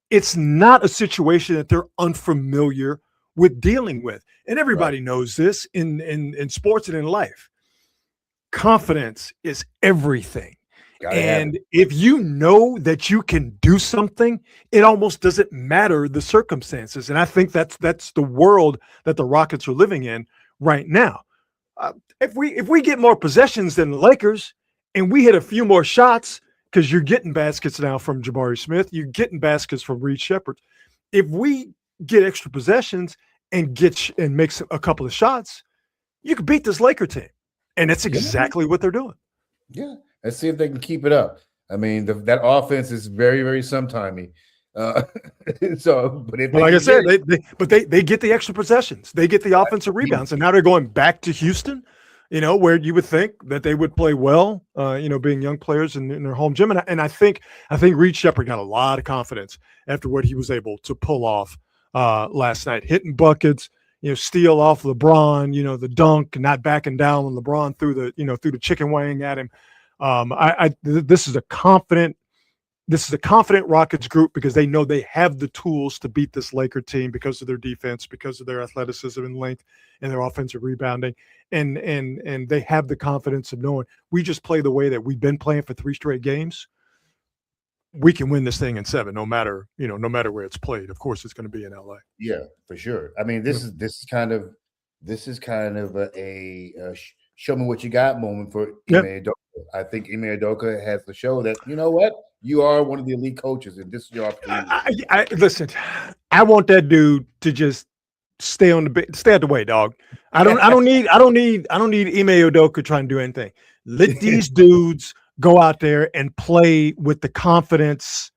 it's not a situation that they're unfamiliar with dealing with. And everybody knows this in sports and in life. Confidence is everything. And if you know that you can do something, it almost doesn't matter the circumstances. And I think that's the world that the Rockets are living in right now. If we get more possessions than the Lakers and we hit a few more shots, because you're getting baskets now from Jabari Smith, you're getting baskets from Reed Shepherd. If we get extra possessions and makes a couple of shots, you can beat this Laker team. And that's exactly what they're doing. Yeah. Let's see if they can keep it up. I mean, that offense is very, very sometimey. But like I said, they get the extra possessions. They get the offensive rebounds, and now they're going back to Houston, where you would think that they would play well, being young players in their home gym. And I think Reed Shepherd got a lot of confidence after what he was able to pull off last night, hitting buckets, steal off LeBron, the dunk, not backing down when LeBron threw the chicken wing at him. This is a confident Rockets group because they know they have the tools to beat this Laker team because of their defense, because of their athleticism and length and their offensive rebounding. And they have the confidence of knowing we just play the way that we've been playing for 3 straight games. We can win this thing in 7, no matter where it's played. Of course, it's going to be in LA. Yeah, for sure. I mean, this is kind of a show me what you got moment for Ime Udoka. I think Ime Udoka has to show that, you know what, you are one of the elite coaches, and this is your opportunity. Listen, I want that dude to just stay out the way, dog. I don't need Ime Udoka trying to do anything. Let these dudes go out there and play with the confidence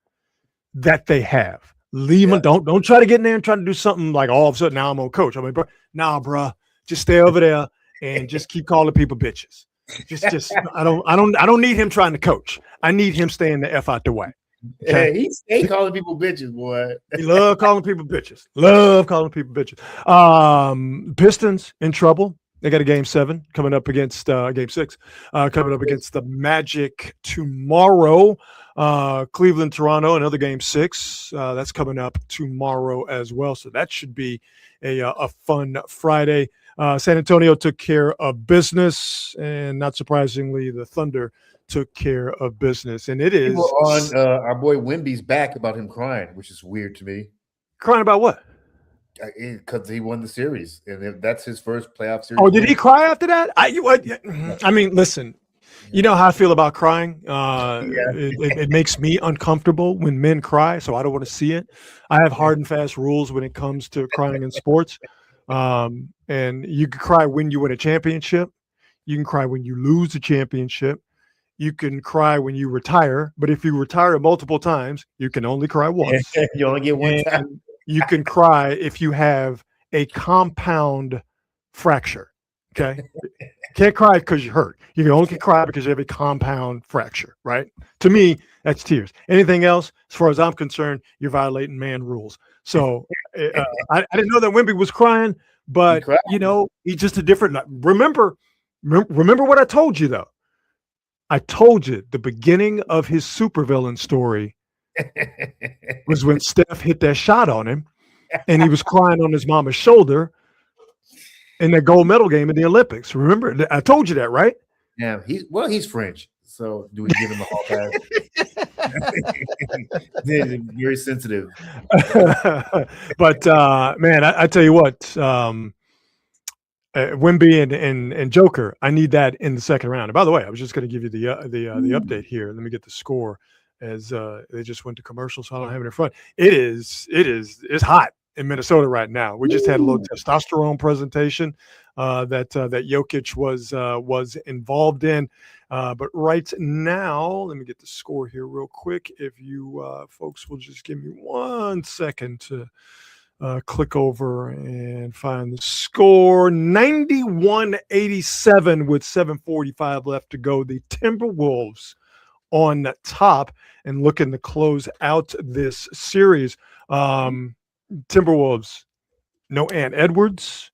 that they have. Leave them. Don't try to get in there and try to do something like all of a sudden now I'm gonna coach. I mean, bro, just stay over there and just keep calling people bitches. Just I don't need him trying to coach. I need him staying the F out the way. Okay? Yeah, he stay calling people bitches, boy. He love calling people bitches. Pistons in trouble. They got a game 7 coming up against game 6 coming up against the Magic tomorrow. Cleveland, Toronto, another game 6. That's coming up tomorrow as well. So that should be a fun Friday. San Antonio took care of business, and not surprisingly, the Thunder took care of business. And it is on our boy Wemby's back about him crying, which is weird to me. Crying about what? Because he won the series, and that's his first playoff series. Oh, did he cry after that? I mean, listen, you know how I feel about crying. It makes me uncomfortable when men cry, so I don't want to see it. I have hard and fast rules when it comes to crying in sports. And you can cry when you win a championship. You can cry when you lose a championship. You can cry when you retire. But if you retire multiple times, you can only cry once. You only get one time. You can cry if you have a compound fracture. Okay. Can't cry because you're hurt. You can only cry because you have a compound fracture, right? To me, that's tears. Anything else, as far as I'm concerned, you're violating man rules. So I didn't know that Wemby was crying, but he's just a different. Remember what I told you though. I told you the beginning of his supervillain story was when Steph hit that shot on him, and he was crying on his mama's shoulder in that gold medal game in the Olympics. Remember, I told you that, right? Yeah, he's French, so do we give him a hall pass? They're very sensitive. But man, I tell you what, Wemby and Joker, I need that in the second round. And by the way, I was just going to give you the update here. Let me get the score as they just went to commercial, so I don't have it in front. It's hot in Minnesota right now. We just had a little testosterone presentation that Jokic was involved in. But right now, let me get the score here real quick. If you folks will just give me 1 second to click over and find the score. 91-87 with 7:45 left to go. The Timberwolves on top and looking to close out this series. Timberwolves, no Ant Edwards,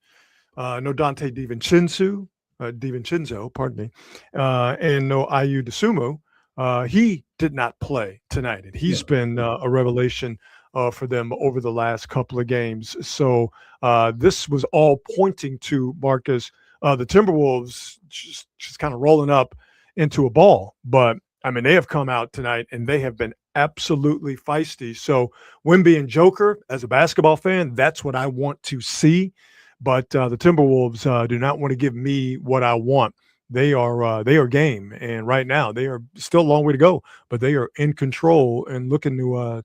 no Dante DiVincenzo, pardon me, and no Ayu Dosunmu. He did not play tonight, and he's been a revelation for them over the last couple of games. So this was all pointing to, Marcus, the Timberwolves just kind of rolling up into a ball. But, I mean, they have come out tonight, and they have been absolutely feisty. So Wemby and Joker, as a basketball fan, that's what I want to see. But the Timberwolves do not want to give me what I want. They are game, and right now they are still a long way to go, but they are in control and looking to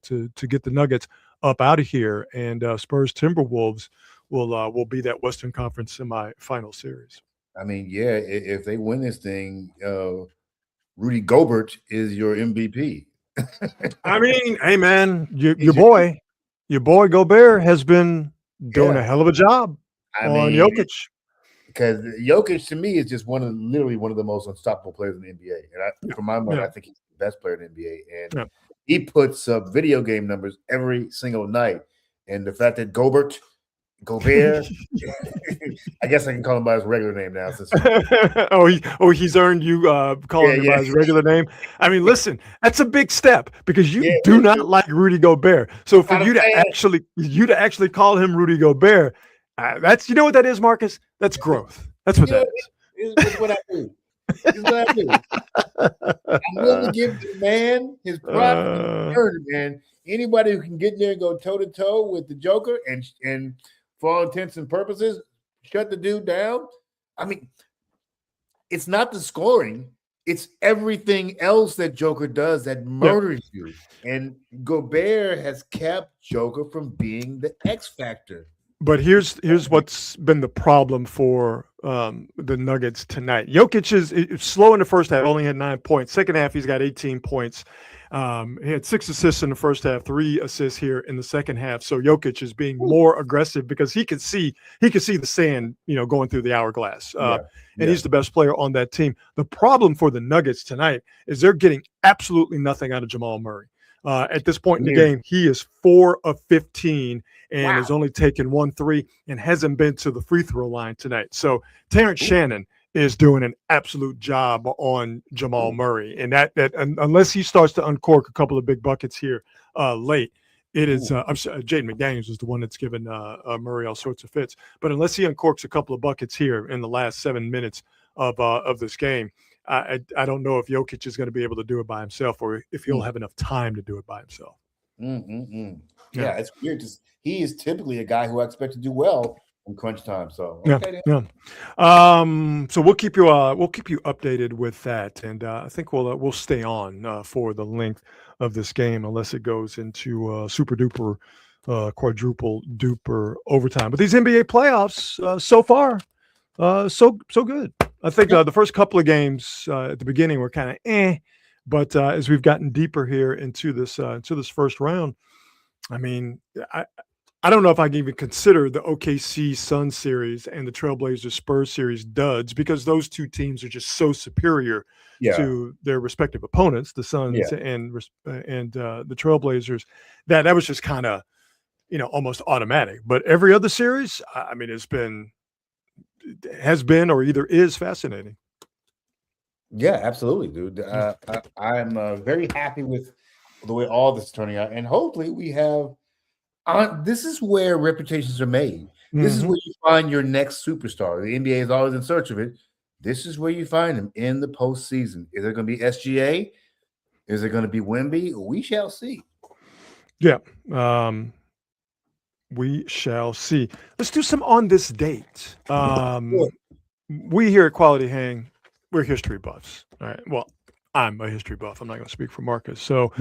get the Nuggets up out of here. And Spurs Timberwolves will be that Western Conference semifinal series. I mean, yeah, if they win this thing, Rudy Gobert is your MVP. I mean, hey man, your boy Gobert has been doing a hell of a job on Jokic. Because Jokic, to me, is just literally one of the most unstoppable players in the NBA. And for my money, I think he's the best player in the NBA. And he puts up video game numbers every single night. And the fact that Gobert, I guess I can call him by his regular name now. He's earned you calling him by his regular name. I mean, listen, that's a big step because you do not like Rudy Gobert. So for you to actually call him Rudy Gobert, that's, you know what that is, Marcus? That's growth. That's what that is. It's what I do. It's what I do. I'm willing to give the man his props, man. Anybody who can get there and go toe to toe with the Joker and for all intents and purposes, shut the dude down. I mean, it's not the scoring; it's everything else that Joker does that murders you. And Gobert has kept Joker from being the X factor. But here's what's been the problem for the Nuggets tonight. Jokic is slow in the first half, only had 9 points. Second half, he's got 18 points. He had 6 assists in the first half, 3 assists here in the second half. So Jokic is being more aggressive because he could see the sand, going through the hourglass. And he's the best player on that team. The problem for the Nuggets tonight is they're getting absolutely nothing out of Jamal Murray. At this point in the game, he is 4 of 15 and has only taken 1 3 and hasn't been to the free throw line tonight. So Terrence Shannon is doing an absolute job on Jamal Murray. And that unless he starts to uncork a couple of big buckets here late, it is Jaden McDaniels is the one that's given Murray all sorts of fits. But unless he uncorks a couple of buckets here in the last 7 minutes of this game, I don't know if Jokic is going to be able to do it by himself or if he'll have enough time to do it by himself. Yeah, it's weird. He is typically a guy who I expect to do well in crunch time. So So we'll keep you updated with that, and I think we'll stay on for the length of this game unless it goes into super duper quadruple duper overtime. But these NBA playoffs so far so good. I think the first couple of games at the beginning were kind of but as we've gotten deeper here into this first round, I mean, I don't know if I can even consider the OKC Suns series and the Trailblazers Spurs series duds because those two teams are just so superior to their respective opponents, the Suns and the Trailblazers, that was just kind of almost automatic. But every other series, I mean, has been or either is fascinating. Yeah, absolutely, dude. I'm very happy with the way all this is turning out, and hopefully we have. This is where reputations are made. This is where you find your next superstar. The NBA is always in search of it. This is where you find them in the postseason. Is it going to be SGA? Is it going to be Wemby? We shall see. Yeah. We shall see. Let's do some on this date. We here at Quality Hang, we're history buffs. All right. Well, I'm a history buff. I'm not going to speak for Marcus. So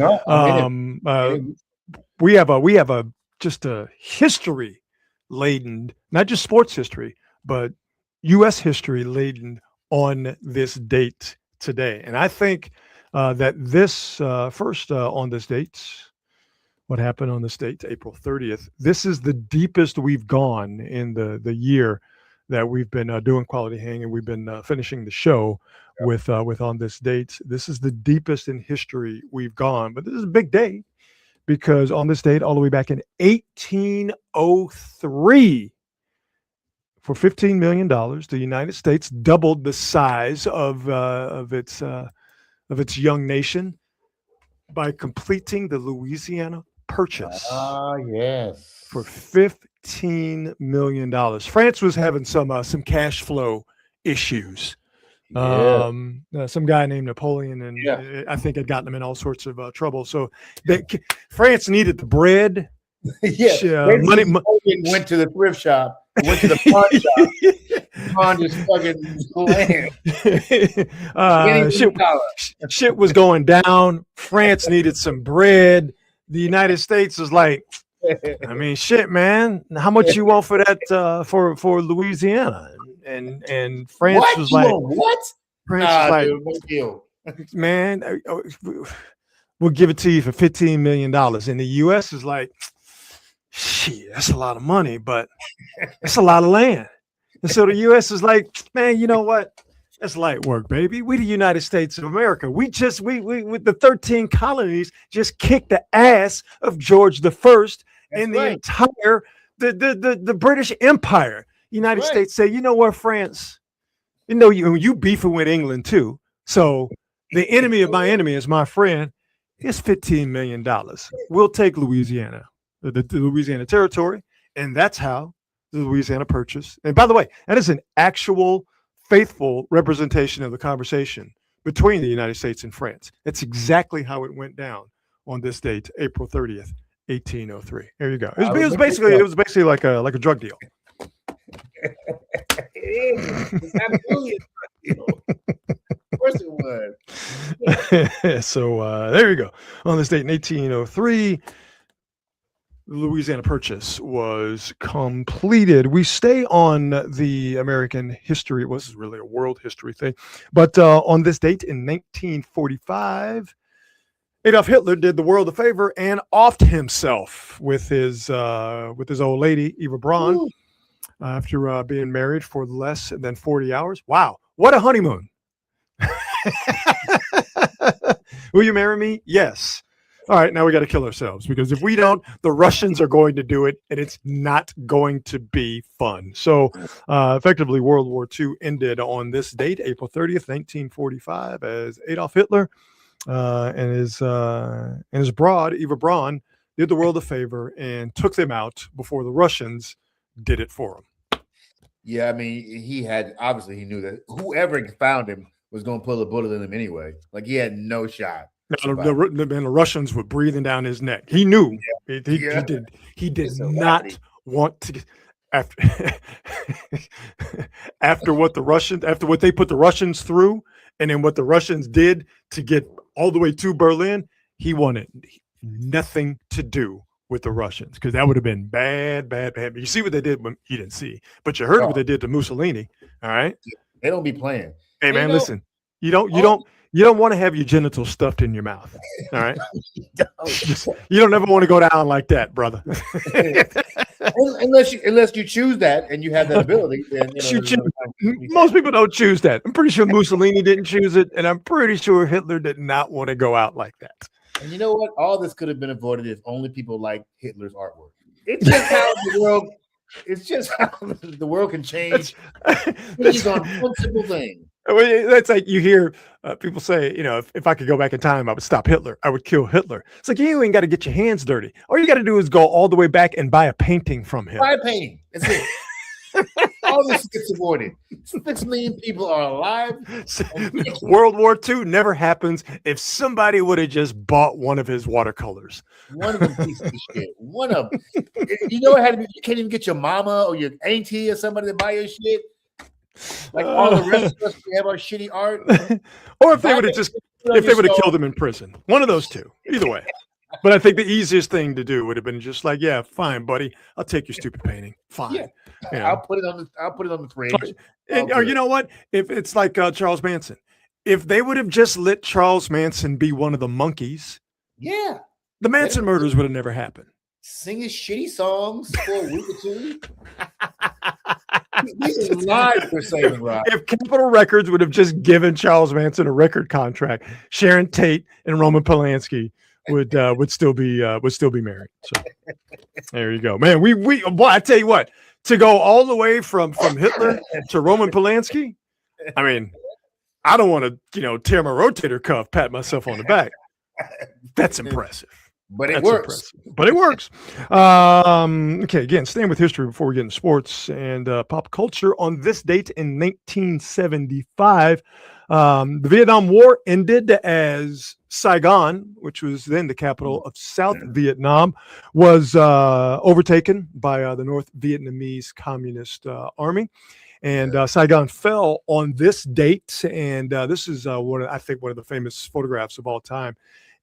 we have a just a history laden, not just sports history, but U.S. history laden on this date today. And I think that this first on this date, what happened on this date, April 30th, this is the deepest we've gone in the year that we've been doing Quality Hang, and we've been finishing the show with on this date. This is the deepest in history we've gone, but this is a big day because on this date, all the way back in 1803, for $15 million, the United States doubled the size of its young nation by completing the Louisiana Purchase. Yes. For $15 million. France was having some cash flow issues. Some guy named Napoleon, and I think had gotten them in all sorts of trouble. So France needed the bread. Money went to the thrift shop. Went to the pawn shop. Pawn just fucking shit was going down. France needed some bread. The United States was like, I mean, shit, man. How much you want for that? For Louisiana? And France was like, what? France was like, dude, no deal. Man, we'll give it to you for $15 million. And the U.S. is like, shit, that's a lot of money, but it's a lot of land. And so the U.S. is like, man, you know what? That's light work, baby. We the United States of America. We with the 13 colonies just kicked the ass of George I and the entire the British Empire. United States say, you know what, France? You know you beefing with England too. So the enemy of my enemy is my friend. It's $15 million. We'll take Louisiana, the Louisiana Territory, and that's how the Louisiana Purchase. And by the way, that is an actual faithful representation of the conversation between the United States and France. That's exactly how it went down on this date, April 30th, 1803. There you go. It was basically like a drug deal. It's absolutely a drug deal. Of course it was. So there you go. On this date in 1803, the Louisiana Purchase was completed. We stay on the American history. It was really a world history thing. But on this date in 1945, Adolf Hitler did the world a favor and offed himself with his old lady, Eva Braun, after being married for less than 40 hours. Wow. What a honeymoon. Will you marry me? Yes. All right, now we got to kill ourselves, because if we don't, the Russians are going to do it, and it's not going to be fun. So effectively, World War II ended on this date, April 30th, 1945, as Adolf Hitler and his broad, Eva Braun, did the world a favor and took them out before the Russians did it for him. Yeah, I mean, he knew that whoever found him was going to pull a bullet in him anyway. Like, he had no shot. The Russians were breathing down his neck. He knew. He did not want to. After what they put the Russians through, and then what the Russians did to get all the way to Berlin, he wanted nothing to do with the Russians, because that would have been bad. But you see what they did when he didn't see, but you heard what they did to Mussolini. All right, they don't be playing. Hey man, listen, you don't want to have your genitals stuffed in your mouth. All right, you don't ever want to go down like that, brother. unless you choose that and you have that ability, then most people don't choose that. I'm pretty sure Mussolini didn't choose it, and I'm pretty sure Hitler did not want to go out like that. And you know what? All this could have been avoided if only people liked Hitler's artwork. It's just how the world. It's just how the world can change. It's on one simple thing. That's like you hear people say, if I could go back in time, I would stop Hitler. I would kill Hitler. It's like you ain't got to get your hands dirty. All you got to do is go all the way back and buy a painting from him. Buy a painting. That's it. All this gets avoided. 6 million people are alive. World War II never happens if somebody would have just bought one of his watercolors. One of them pieces of shit. One of them. You know what? You can't even get your mama or your auntie or somebody to buy your shit. Like all the rest of us, we have our shitty art. Or if they would have killed him in prison. One of those two. Either way. But I think the easiest thing to do would have been just like, yeah, fine, buddy. I'll take your stupid painting. Fine. Yeah. I'll put it on the fridge. Or you know what? If it's like Charles Manson, if they would have just let Charles Manson be one of the monkeys, the Manson murders would have never happened. Sing his shitty songs for a week or two. This is live for saving Rob. If Capitol Records would have just given Charles Manson a record contract, Sharon Tate and Roman Polanski would still be married. So there you go, man. I tell you what, to go all the way from Hitler to Roman Polanski. I mean, I don't want to tear my rotator cuff, pat myself on the back. That's impressive. But it works. Okay, again, staying with history before we get into sports and pop culture. On this date in 1975, the Vietnam War ended as Saigon, which was then the capital of South Vietnam, was overtaken by the North Vietnamese Communist Army. And Saigon fell on this date. And this is one of the famous photographs of all time.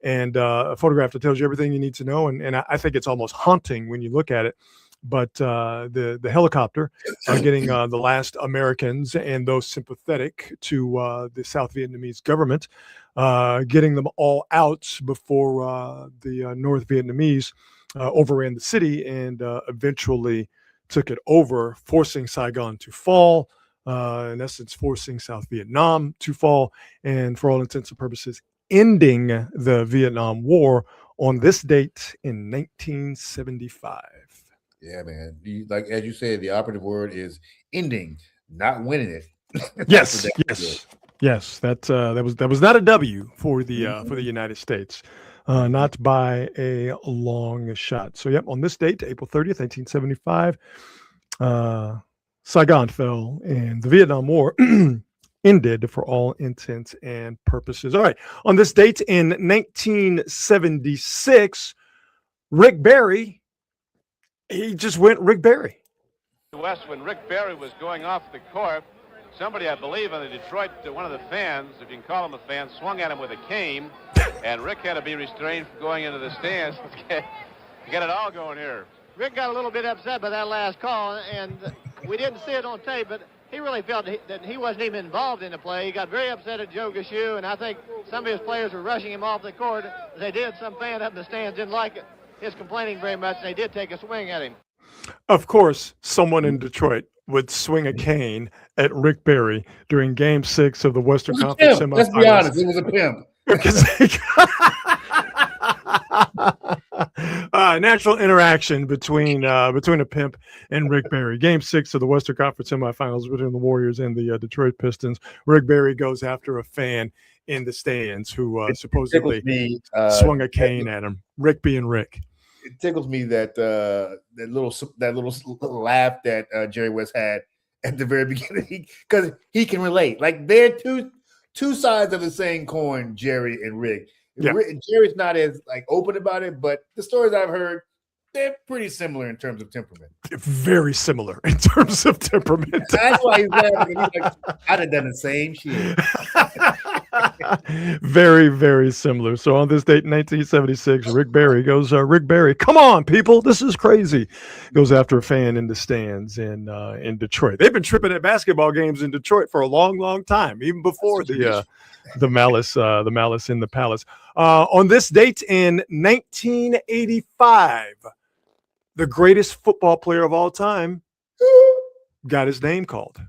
And a photograph that tells you everything you need to know. And I think it's almost haunting when you look at it. But the helicopter getting the last Americans and those sympathetic to the South Vietnamese government, getting them all out before the North Vietnamese overran the city and eventually took it over, forcing Saigon to fall, in essence, forcing South Vietnam to fall, and for all intents and purposes, ending the Vietnam War on this date in 1975. Yeah, man. As you said, the operative word is ending, not winning it. Yes. That was not a W for the United States, not by a long shot. So, on this date, April 30th, 1975, Saigon fell, and the Vietnam War ended for all intents and purposes. All right. On this date in 1976, Rick Barry, he just went Rick Barry. West, when Rick Barry was going off the court, somebody, I believe, on the Detroit, one of the fans, if you can call him a fan, swung at him with a cane, and Rick had to be restrained from going into the stands. You get it all going here. Rick got a little bit upset by that last call, and we didn't see it on tape, but he really felt that he wasn't even involved in the play. He got very upset at Joe Gashue, and I think some of his players were rushing him off the court. As they did, some fan up in the stands didn't like his complaining very much, and they did take a swing at him. Of course, someone in Detroit would swing a cane at Rick Barry during Game 6 of the Western Conference semifinals. Let's be honest, it was a pimp. Natural interaction between a pimp and Rick Barry. Game 6 of the Western Conference semifinals between the Warriors and the Detroit Pistons. Rick Barry goes after a fan in the stands who supposedly swung a cane at him. Rick being Rick. It tickles me that little laugh that Jerry West had at the very beginning, because he can relate. Like, they're two sides of the same coin, Jerry and Rick. Yeah. Jerry's not as open about it, but the stories I've heard, they're pretty similar in terms of temperament. Very similar in terms of temperament. That's why he's laughing. He's like, I'd have done the same shit. Very, very similar. So on this date in 1976, Rick Barry goes, Rick Barry, come on, people, this is crazy. Goes after a fan in the stands in Detroit. They've been tripping at basketball games in Detroit for a long, long time, even before the malice in the palace. On this date in 1985, the greatest football player of all time got his name called.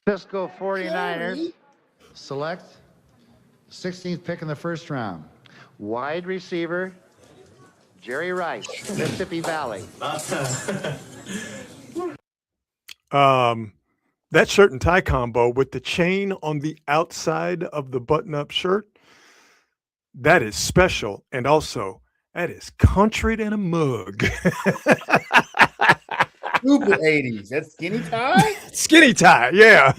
Fiscal 49ers select 16th pick in the first round. Wide receiver, Jerry Rice, Mississippi Valley. that shirt and tie combo with the chain on the outside of the button-up shirt, that is special. And also, that is country in a mug. Super 80s. That's skinny tie? Skinny tie, yeah.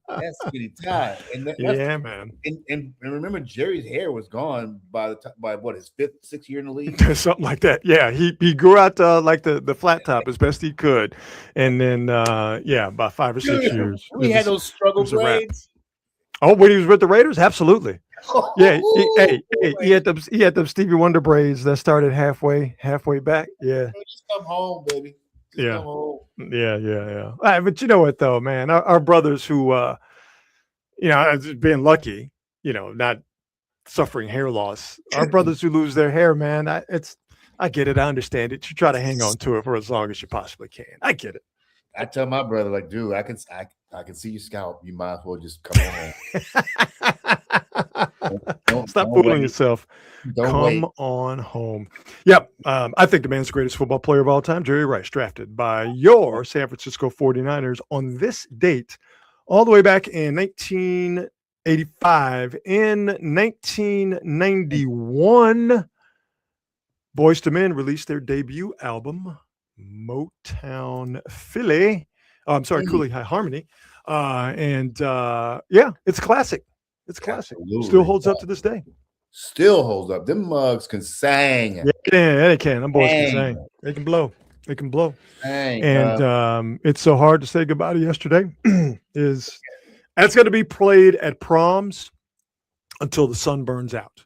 That's skinny tie. And yeah, man. And remember, Jerry's hair was gone by what, his 5th, 6th year in the league? Something like that. Yeah, he grew out like the flat top as best he could. And then, about 5 or 6 years. He had those struggle braids. Oh, when he was with the Raiders? Absolutely. Yeah, he had them Stevie Wonder braids that started halfway back. Yeah, just come home, baby. Come home. Yeah. But you know what, though, man, our brothers who, being lucky, not suffering hair loss. Our brothers who lose their hair, man, I get it. I understand it. You try to hang on to it for as long as you possibly can. I get it. I tell my brother, like, dude, I can see your scalp. You might as well just come on home. Stop fooling yourself. Come on home. Yep. I think the man's the greatest football player of all time, Jerry Rice, drafted by your San Francisco 49ers on this date, all the way back in 1985. In 1991, Boyz II Men released their debut album, Motown Philly. Cooley High Harmony. It's a classic. It's classic. Absolutely. Still holds up to this day. Still holds up. Them mugs can sing. Yeah, they can. Them boys can sing. They can blow. Dang, and it's so hard to say goodbye to yesterday. That's going to be played at proms until the sun burns out.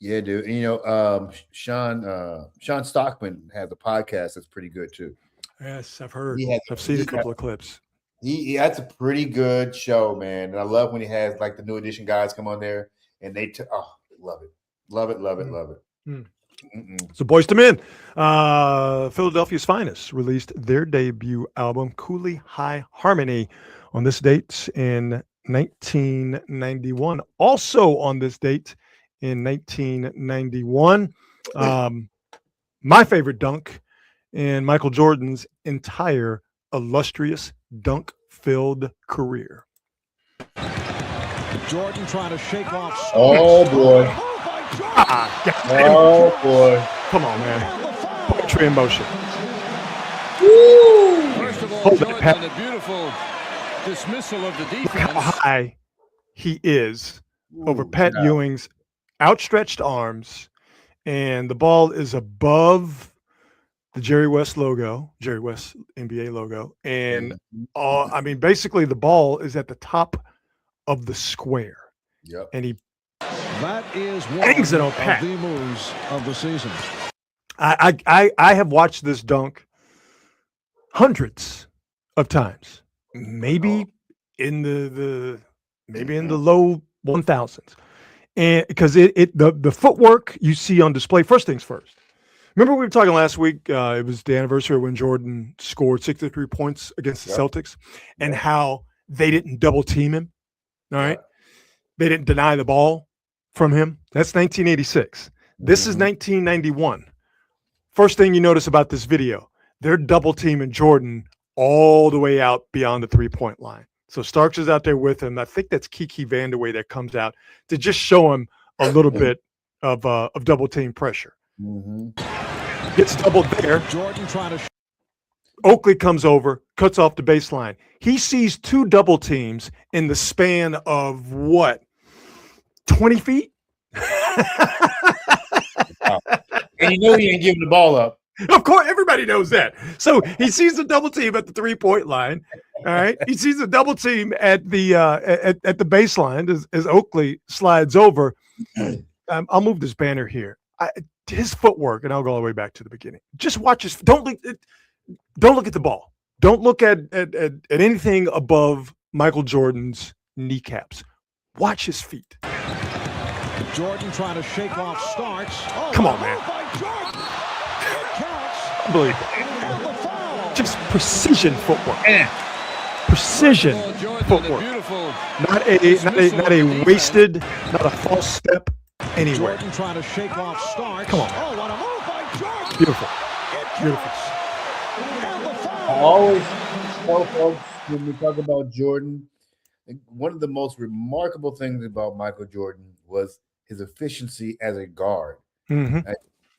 Yeah, dude. And, Sean Stockman has a podcast that's pretty good too. Yes, I've heard. I've seen a couple of clips. That's a pretty good show, man. And I love when he has like the New Edition guys come on there and they love it. So Boyz II Men, Philadelphia's finest, released their debut album, Cooley High Harmony, on this date in 1991. Also on this date in 1991, my favorite dunk in Michael Jordan's entire illustrious dunk-filled career. Jordan trying to shake off. Oh, boy. Oh, boy. Come on, man. Poetry in motion. Woo! First of all, Jordan, a beautiful dismissal of the defense. Look how high he is over Pat Ewing's outstretched arms, and the ball is above the Jerry West NBA logo. And basically the ball is at the top of the square. Yep. And he hangs it on Pat. The moves of the season. I have watched this dunk hundreds of times, maybe in the low 1000s. And because the footwork you see on display, first things first. Remember we were talking last week, it was the anniversary when Jordan scored 63 points against the Celtics, and how they didn't double team him. All right. They didn't deny the ball from him. That's 1986. This is 1991. First thing you notice about this video, they're double teaming Jordan all the way out beyond the 3-point line. So Starks is out there with him. I think that's Kiki Vandeweghe that comes out to just show him a little bit of double team pressure. Gets doubled there. Jordan trying to. Oakley comes over, cuts off the baseline. He sees two double teams in the span of 20 feet? And he ain't giving the ball up. Of course, everybody knows that. So he sees a double team at the 3-point line. All right. He sees a double team at the at the baseline as Oakley slides over. I'll move this banner here. His footwork, and I'll go all the way back to the beginning. Just watch his. Don't look at the ball. Don't look at anything above Michael Jordan's kneecaps. Watch his feet. Jordan trying to shake off Starks. Come on, man. Unbelievable. Just precision footwork. Precision footwork. Not a wasted, not a false step anywhere. Jordan trying to shake off Starks. Come on. Oh, what a move by Jordan. Beautiful. Beautiful. I Well, folks, when we talk about Jordan, one of the most remarkable things about Michael Jordan was his efficiency as a guard. Mm-hmm.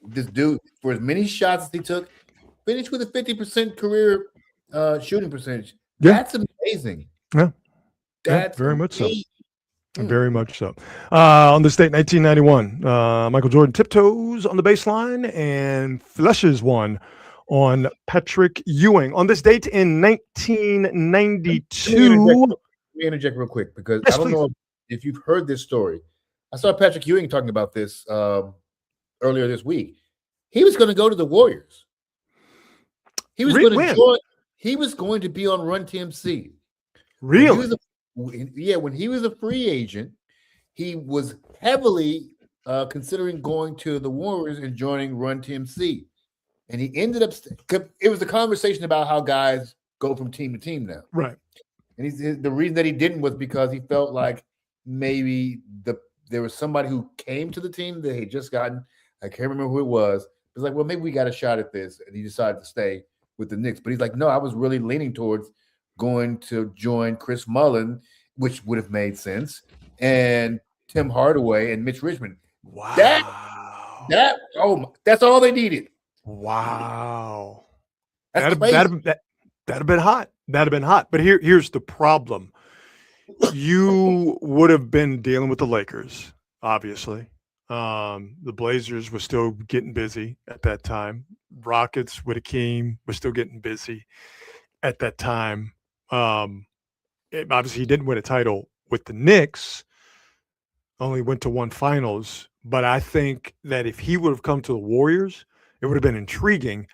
This dude, for as many shots as he took, finished with a 50% career shooting percentage. Yeah. That's amazing. Yeah. That's very much so. amazing. Very much so. On this date, 1991, Michael Jordan tiptoes on the baseline and flushes one on Patrick Ewing. On this date in 1992. Let me interject real quick because yes, I don't please. know if you've heard this story. I saw Patrick Ewing talking about this earlier this week. He was going to go to the Warriors. He was going to join. He was going to be on Run TMC. Really? When he was a free agent, he was heavily considering going to the Warriors and joining Run TMC. And he ended up, it was a conversation about how guys go from team to team now. Right. And the reason that he didn't was because he felt like maybe there was somebody who came to the team that he had just gotten. I can't remember who it was. It was like, well, maybe we got a shot at this. And he decided to stay with the Knicks. But he's like, no, I was really leaning towards going to join Chris Mullin, which would have made sense, and Tim Hardaway and Mitch Richmond. Wow. That's all they needed. Wow. That'd have been hot. That'd have been hot. But here's the problem. You would have been dealing with the Lakers, obviously. The Blazers were still getting busy at that time. Rockets with Hakeem were still getting busy at that time. Obviously, he didn't win a title with the Knicks, only went to one finals. But I think that if he would have come to the Warriors, it would have been intriguing.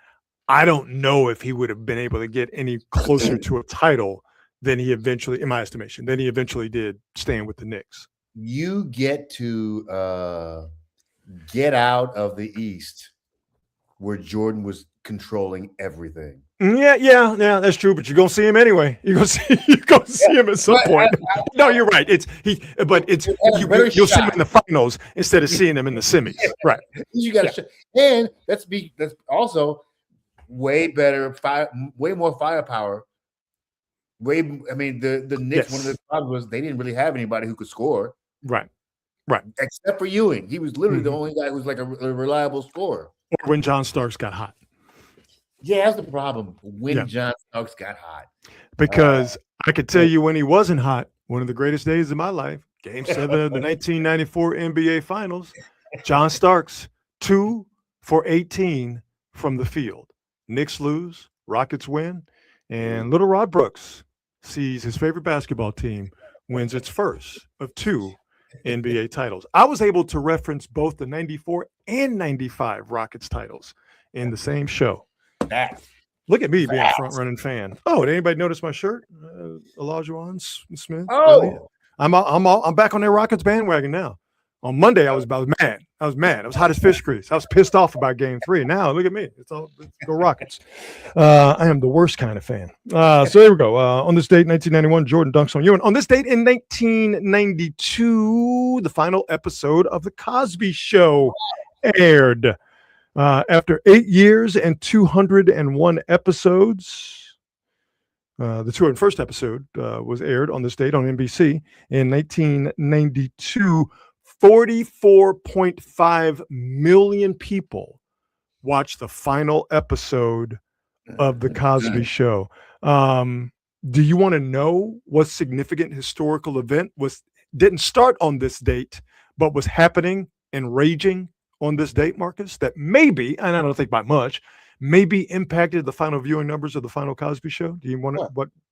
I don't know if he would have been able to get any closer to a title than he eventually, in my estimation, did staying with the Knicks. You get to get out of the East where Jordan was controlling everything. Yeah, that's true. But you're gonna see him anyway. You're gonna see him at some point. No, you're right. You'll see him in the finals instead of seeing him in the semis. Right. You got to, and that's also way better, way more firepower. The Knicks. Yes. One of the problems was they didn't really have anybody who could score. Right. Except for Ewing, he was literally the only guy who was like a reliable scorer. Or when John Starks got hot. Yeah, that's the problem. When John Starks got hot. Because I could tell you when he wasn't hot, one of the greatest days of my life, Game 7 of the 1994 NBA Finals, John Starks, 2 for 18 from the field. Knicks lose, Rockets win, and little Rod Brooks sees his favorite basketball team wins its first of 2 NBA titles. I was able to reference both the 94 and 95 Rockets titles in the same show. Look at me being a front-running fan. Oh, did anybody notice my shirt? Olajuwon Smith. Oh, I'm back on that Rockets bandwagon now. On Monday, I was mad. I was hot as fish grease. I was pissed off about Game 3. Now look at me. Let's go Rockets. I am the worst kind of fan. So there we go. On this date, 1991, Jordan dunks on Ewing. On this date in 1992, the final episode of The Cosby Show aired. After 8 years and 201 episodes, the 201st episode was aired on this date on NBC in 1992. 44.5 million people watched the final episode of The Cosby Show. Do you want to know what significant historical event didn't start on this date, but was happening and raging on this date, Marcus, that maybe, and I don't think by much, maybe impacted the final viewing numbers of the final Cosby Show? Do you want to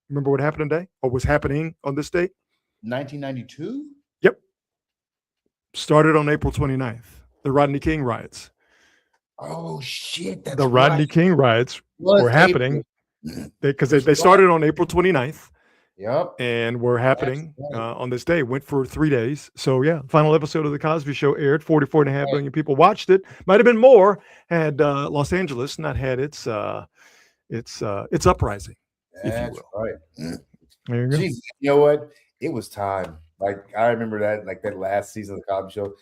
remember what happened today or was happening on this date? 1992? Yep. Started on April 29th. The Rodney King riots. Oh, shit. That's the Rodney King riots were happening because they started on April 29th. Yep. And were happening on this day. Went for 3 days. So, yeah, final episode of The Cosby Show aired. 44.5 million people watched it. Might have been more had Los Angeles not had its uprising, if you will. Right. There you go. Jeez, you know what? It was time. Like, I remember that last season of The Cosby Show.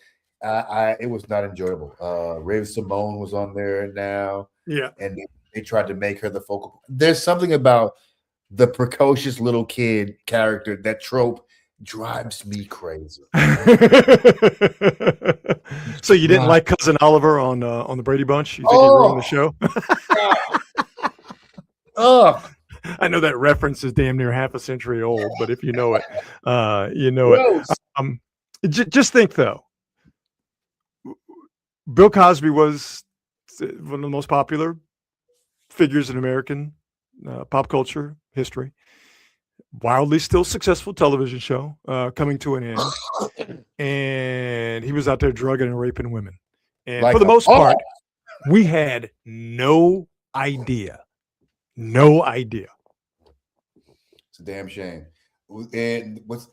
It was not enjoyable. Raven Simone was on there now. Yeah. And they tried to make her the focal. There's something about the precocious little kid character, that trope drives me crazy. So you didn't like Cousin Oliver on the Brady Bunch? You think he ruined the show? Ugh. I know that reference is damn near half a century old, but if you know it, you know it. Just think though, Bill Cosby was one of the most popular figures in American pop culture history. Wildly still successful television show coming to an end, and he was out there drugging and raping women. And for the most part, we had no idea. No idea. It's a damn shame. And what's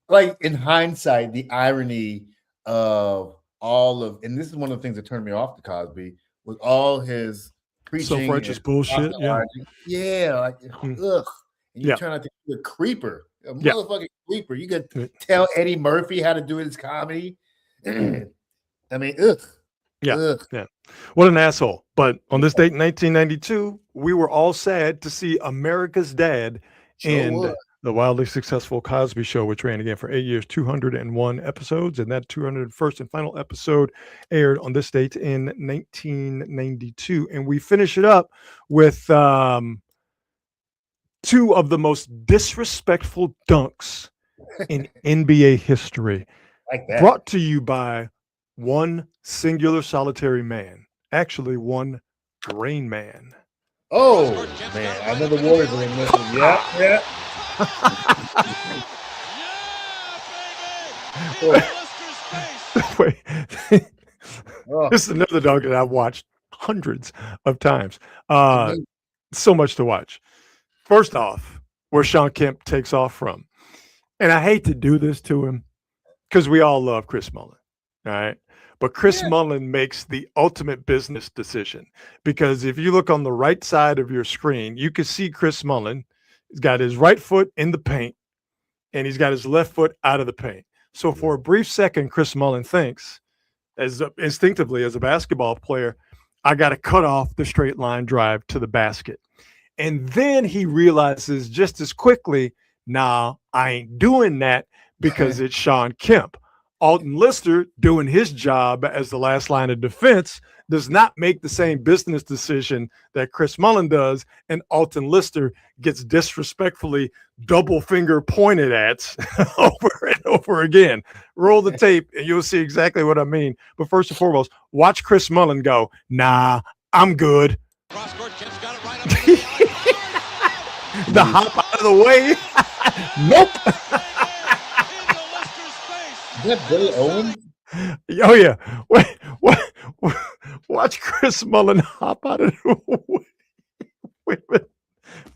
like in hindsight, the irony of all of, and this is one of the things that turned me off to Cosby, was all his preaching, self-righteous bullshit. Yeah, like ugh. And you turn out to be a creeper, a motherfucking creeper. You could tell Eddie Murphy how to do his comedy. I mean, ugh. Yeah. What an asshole. But on this date in 1992, we were all sad to see America's Dad and the wildly successful Cosby Show, which ran again for 8 years, 201 episodes. And that 201st and final episode aired on this date in 1992. And we finish it up with two of the most disrespectful dunks in NBA history. Like that. Brought to you by one singular solitary man. Actually, one Rain Man. Oh, man. I know the Warriors are in this one. Yeah. Wait. This is another dog that I've watched hundreds of times. So much to watch. First off, where Sean Kemp takes off from. And I hate to do this to him because we all love Chris Mullin. All right. But Chris Mullin makes the ultimate business decision, because if you look on the right side of your screen, you can see Chris Mullin. He's got his right foot in the paint and he's got his left foot out of the paint. So for a brief second, Chris Mullin thinks, as instinctively as a basketball player, I got to cut off the straight line drive to the basket. And then he realizes just as quickly, nah, I ain't doing that because it's Sean Kemp. Alton Lister, doing his job as the last line of defense, does not make the same business decision that Chris Mullin does, and Alton Lister gets disrespectfully double finger pointed at over and over again. Roll the tape and you'll see exactly what I mean. But first and foremost, watch Chris Mullin go, nah, I'm good. The hop out of the way. Nope. Is that Billy Owens? Oh, yeah. Wait, watch Chris Mullin hop out of the way. Wait a minute.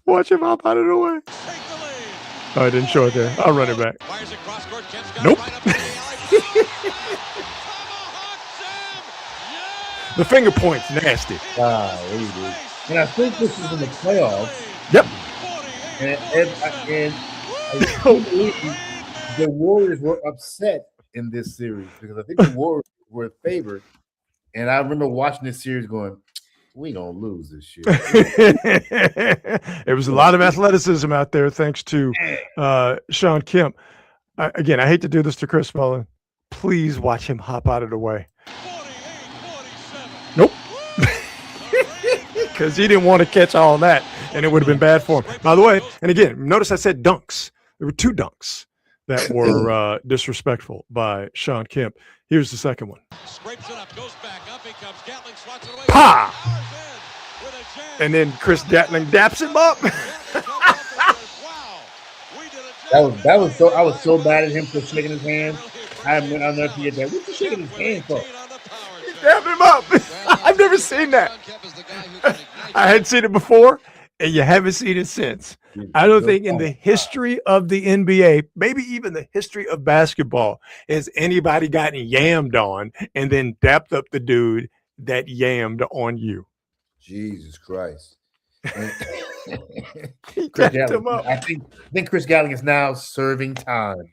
Watch him hop out of the way. Oh, I didn't show it there. I'll run it back. Nope. The finger point's nasty. And I think this is in the playoffs. Yep. And I can't believe the Warriors were upset in this series because I think the Warriors were favored. And I remember watching this series going, we gonna lose this shit. There was a lot of athleticism out there thanks to Sean Kemp. Again, I hate to do this to Chris Mullin. Please watch him hop out of the way. Nope. Because he didn't want to catch all that, and it would have been bad for him. By the way, and again, notice I said dunks. There were two dunks that were disrespectful by Sean Kemp. Here's the second one. Scrapes it up, goes back up, he comes. Gatling swats it away. Pa! And then Chris Gatling daps him up. That was so. I was so bad at him for shaking his hand. I'll never forget that. What's he shaking his hand for? He dapped him up. I've never seen that. I had seen it before, and you haven't seen it since. I don't think in the history of the NBA, maybe even the history of basketball, has anybody gotten yammed on and then dapped up the dude that yammed on you. Jesus Christ. He dapped him up. I think Chris Gatling is now serving time.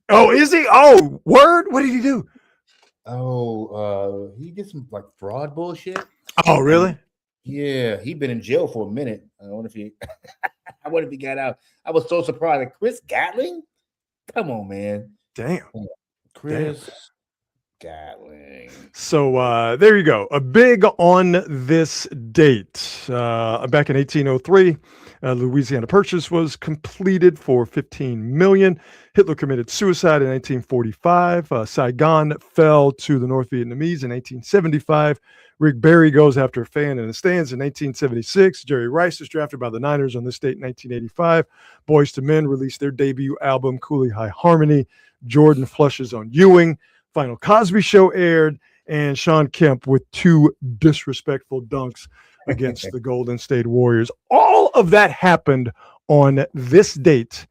Oh, is he? Oh, word? What did he do? Oh, he did some like fraud bullshit. Oh, really? Yeah, he'd been in jail for a minute. I wonder if he I wonder if he got out. I was so surprised. Like, Chris Gatling? Come on, man. Damn. Chris Gatling. So there you go. A big on this date. Back in 1803, Louisiana Purchase was completed for $15 million. Hitler committed suicide in 1945. Saigon fell to the North Vietnamese in 1875. Rick Barry goes after a fan in the stands in 1976. Jerry Rice is drafted by the Niners on this date in 1985. Boyz II Men released their debut album, Cooley High Harmony. Jordan flushes on Ewing. Final Cosby Show aired, and Sean Kemp with 2 disrespectful dunks against the Golden State Warriors. All of that happened on this date,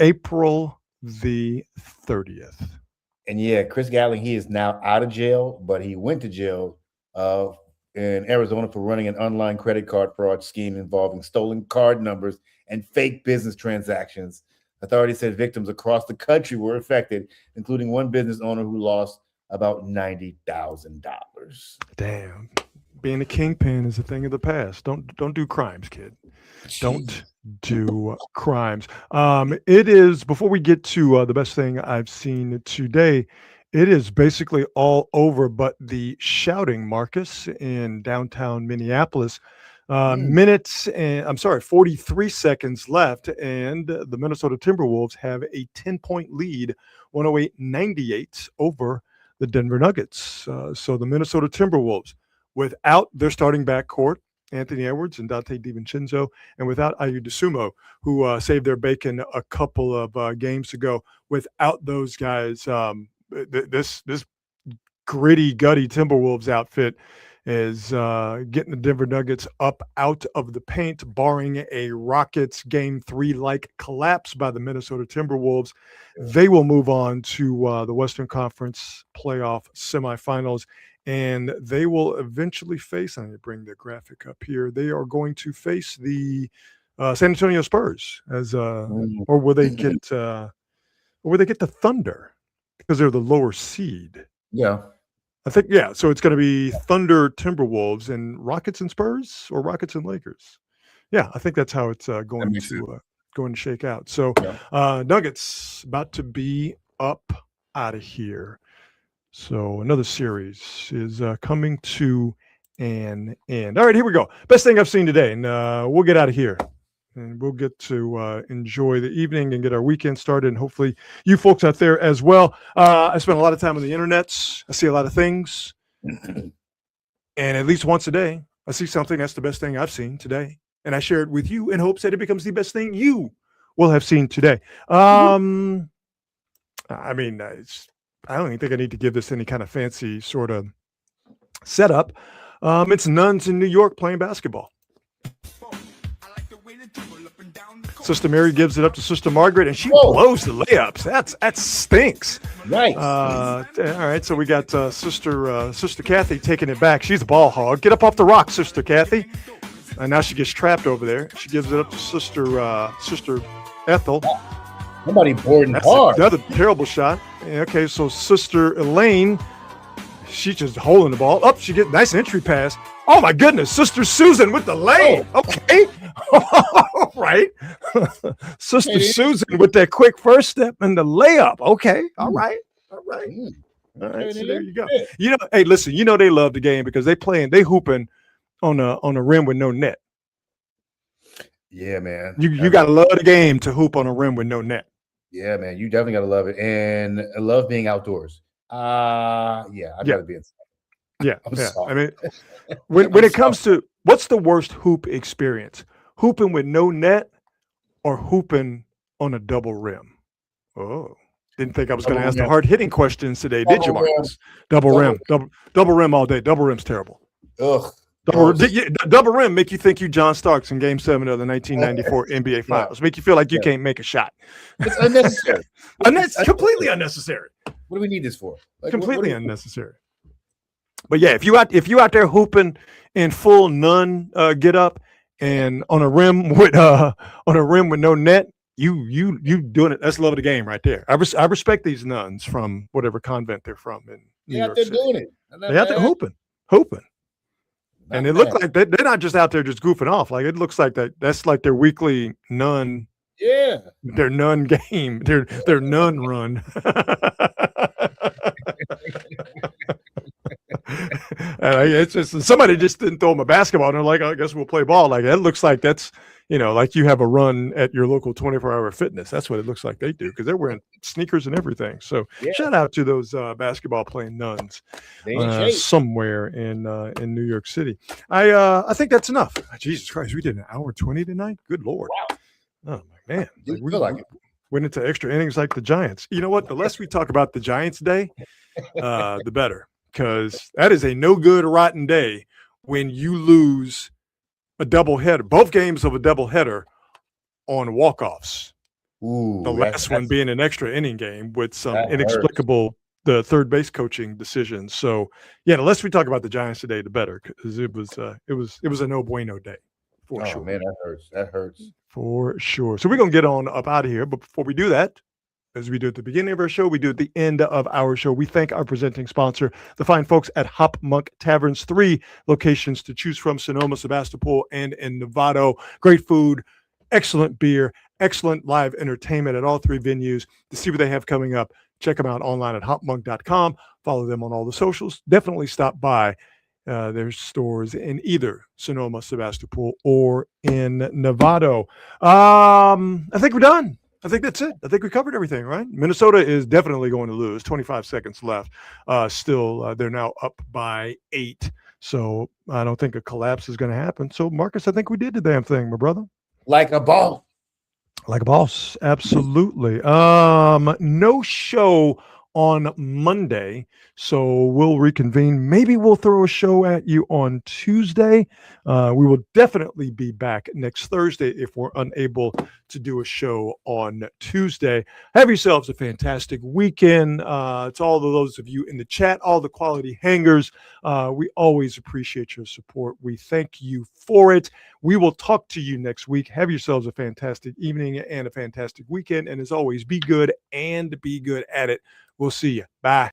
April the 30th. And yeah, Chris Gatling, he is now out of jail, but he went to jail in Arizona for running an online credit card fraud scheme involving stolen card numbers and fake business transactions. Authorities said victims across the country were affected, including one business owner who lost about $90,000. Damn. Being a kingpin is a thing of the past. Don't do crimes, kid. Don't do crimes. It is, before we get to the best thing I've seen today, it is basically all over but the shouting, Marcus, in downtown Minneapolis. 43 seconds left, and the Minnesota Timberwolves have a 10-point lead, 108-98 over the Denver Nuggets. So the Minnesota Timberwolves, without their starting backcourt, Anthony Edwards and Dante DiVincenzo, and without Ayu Dosunmu, who saved their bacon a couple of games ago, without those guys, this gritty, gutty Timberwolves outfit is getting the Denver Nuggets up out of the paint, barring a Rockets Game 3-like collapse by the Minnesota Timberwolves. They will move on to the Western Conference playoff semifinals, and they will eventually face, I'm going to bring the graphic up here, they are going to face the San Antonio Spurs, or will they get the Thunder, because they're the lower seed. Yeah. I think, yeah. So it's going to be Thunder, Timberwolves, and Rockets and Spurs, or Rockets and Lakers. Yeah, I think that's how it's going to shake out. So Nuggets about to be up out of here. So another series is coming to an end. All right, here we go. Best thing I've seen today, and we'll get out of here. And we'll get to enjoy the evening and get our weekend started, and hopefully you folks out there as well. I spend a lot of time on the internet. I see a lot of things. And at least once a day, I see something that's the best thing I've seen today. And I share it with you in hopes that it becomes the best thing you will have seen today. I mean, I don't even think I need to give this any kind of fancy sort of setup. It's nuns in New York playing basketball. Sister Mary gives it up to Sister Margaret, and she blows the layups. That stinks. Right. All right. So we got Sister Kathy taking it back. She's a ball hog. Get up off the rock, Sister Kathy. And now she gets trapped over there. She gives it up to Sister Ethel. Somebody boarding hard. Another terrible shot. Okay. So Sister Elaine, she's just holding the ball. She gets nice entry pass. Oh my goodness, Sister Susan with the lane. Okay. All right. Sister Susan with that quick first step and the layup. Okay. All right. All right. So there you go. Hey, listen, they love the game because they hooping on a rim with no net. Yeah, man. You gotta love the game to hoop on a rim with no net. Yeah, man. You definitely gotta love it. And I love being outdoors. I'd rather be inside. Yeah. I mean, when it comes to what's the worst hoop experience? Hooping with no net or hooping on a double rim? Oh, didn't think I was going to ask the hard-hitting questions today, did you, Marcus? Double rim all day. Double rim's terrible. Ugh. Double rim make you think you John Starks in Game 7 of the 1994 NBA Finals. Make you feel like you can't make a shot. It's unnecessary. Completely unnecessary. What do we need this for? Completely unnecessary. But yeah, if you out there hooping in full nun get up and on a rim with no net, you doing it. That's love of the game right there. I respect these nuns from whatever convent they're from in New York City. Doing it. They out there hooping. And it looked like they're not just out there just goofing off. Like it looks like that's like their weekly nun. Yeah. Their nun game. Their nun run. And it's just somebody just didn't throw them a basketball, and they're like, oh, I guess we'll play ball. Like it looks like that's like you have a run at your local 24-hour fitness. That's what it looks like they do because they're wearing sneakers and everything. So shout out to those basketball playing nuns somewhere in New York City. I think that's enough. Jesus Christ, we did an hour 20 tonight. Good Lord. Wow. Oh my man, We went into extra innings like the Giants. You know what? The less we talk about the Giants day, the better. Because that is a no good, rotten day when you lose a doubleheader, both games of a doubleheader on walk-offs. Ooh, the last one being an extra inning game with some inexplicable the third base coaching decisions. So yeah, the less we talk about the Giants today, the better. Because it was a no bueno day for sure. Man, that hurts for sure. So we're gonna get on up out of here, but before we do that, as we do at the beginning of our show, we do at the end of our show. We thank our presenting sponsor, the fine folks at Hop Monk Taverns. 3 locations to choose from: Sonoma, Sebastopol, and in Novato. Great food, excellent beer, excellent live entertainment at all 3 venues. To see what they have coming up, check them out online at hopmonk.com. Follow them on all the socials. Definitely stop by their stores in either Sonoma, Sebastopol, or in Novato. I think we're done. I think that's it. I think we covered everything, right? Minnesota is definitely going to lose. 25 seconds left. Still, they're now up by 8. So I don't think a collapse is going to happen. So, Marcus, I think we did the damn thing, my brother. like a ball. Like a boss. Absolutely. No show on Monday, so we'll reconvene. Maybe we'll throw a show at you on Tuesday. We will definitely be back next Thursday if we're unable to do a show on Tuesday. Have yourselves a fantastic weekend. To all of those of you in the chat, all the quality hangers, we always appreciate your support. We thank you for it. We will talk to you next week. Have yourselves a fantastic evening and a fantastic weekend. And as always, be good and be good at it. We'll see you. Bye.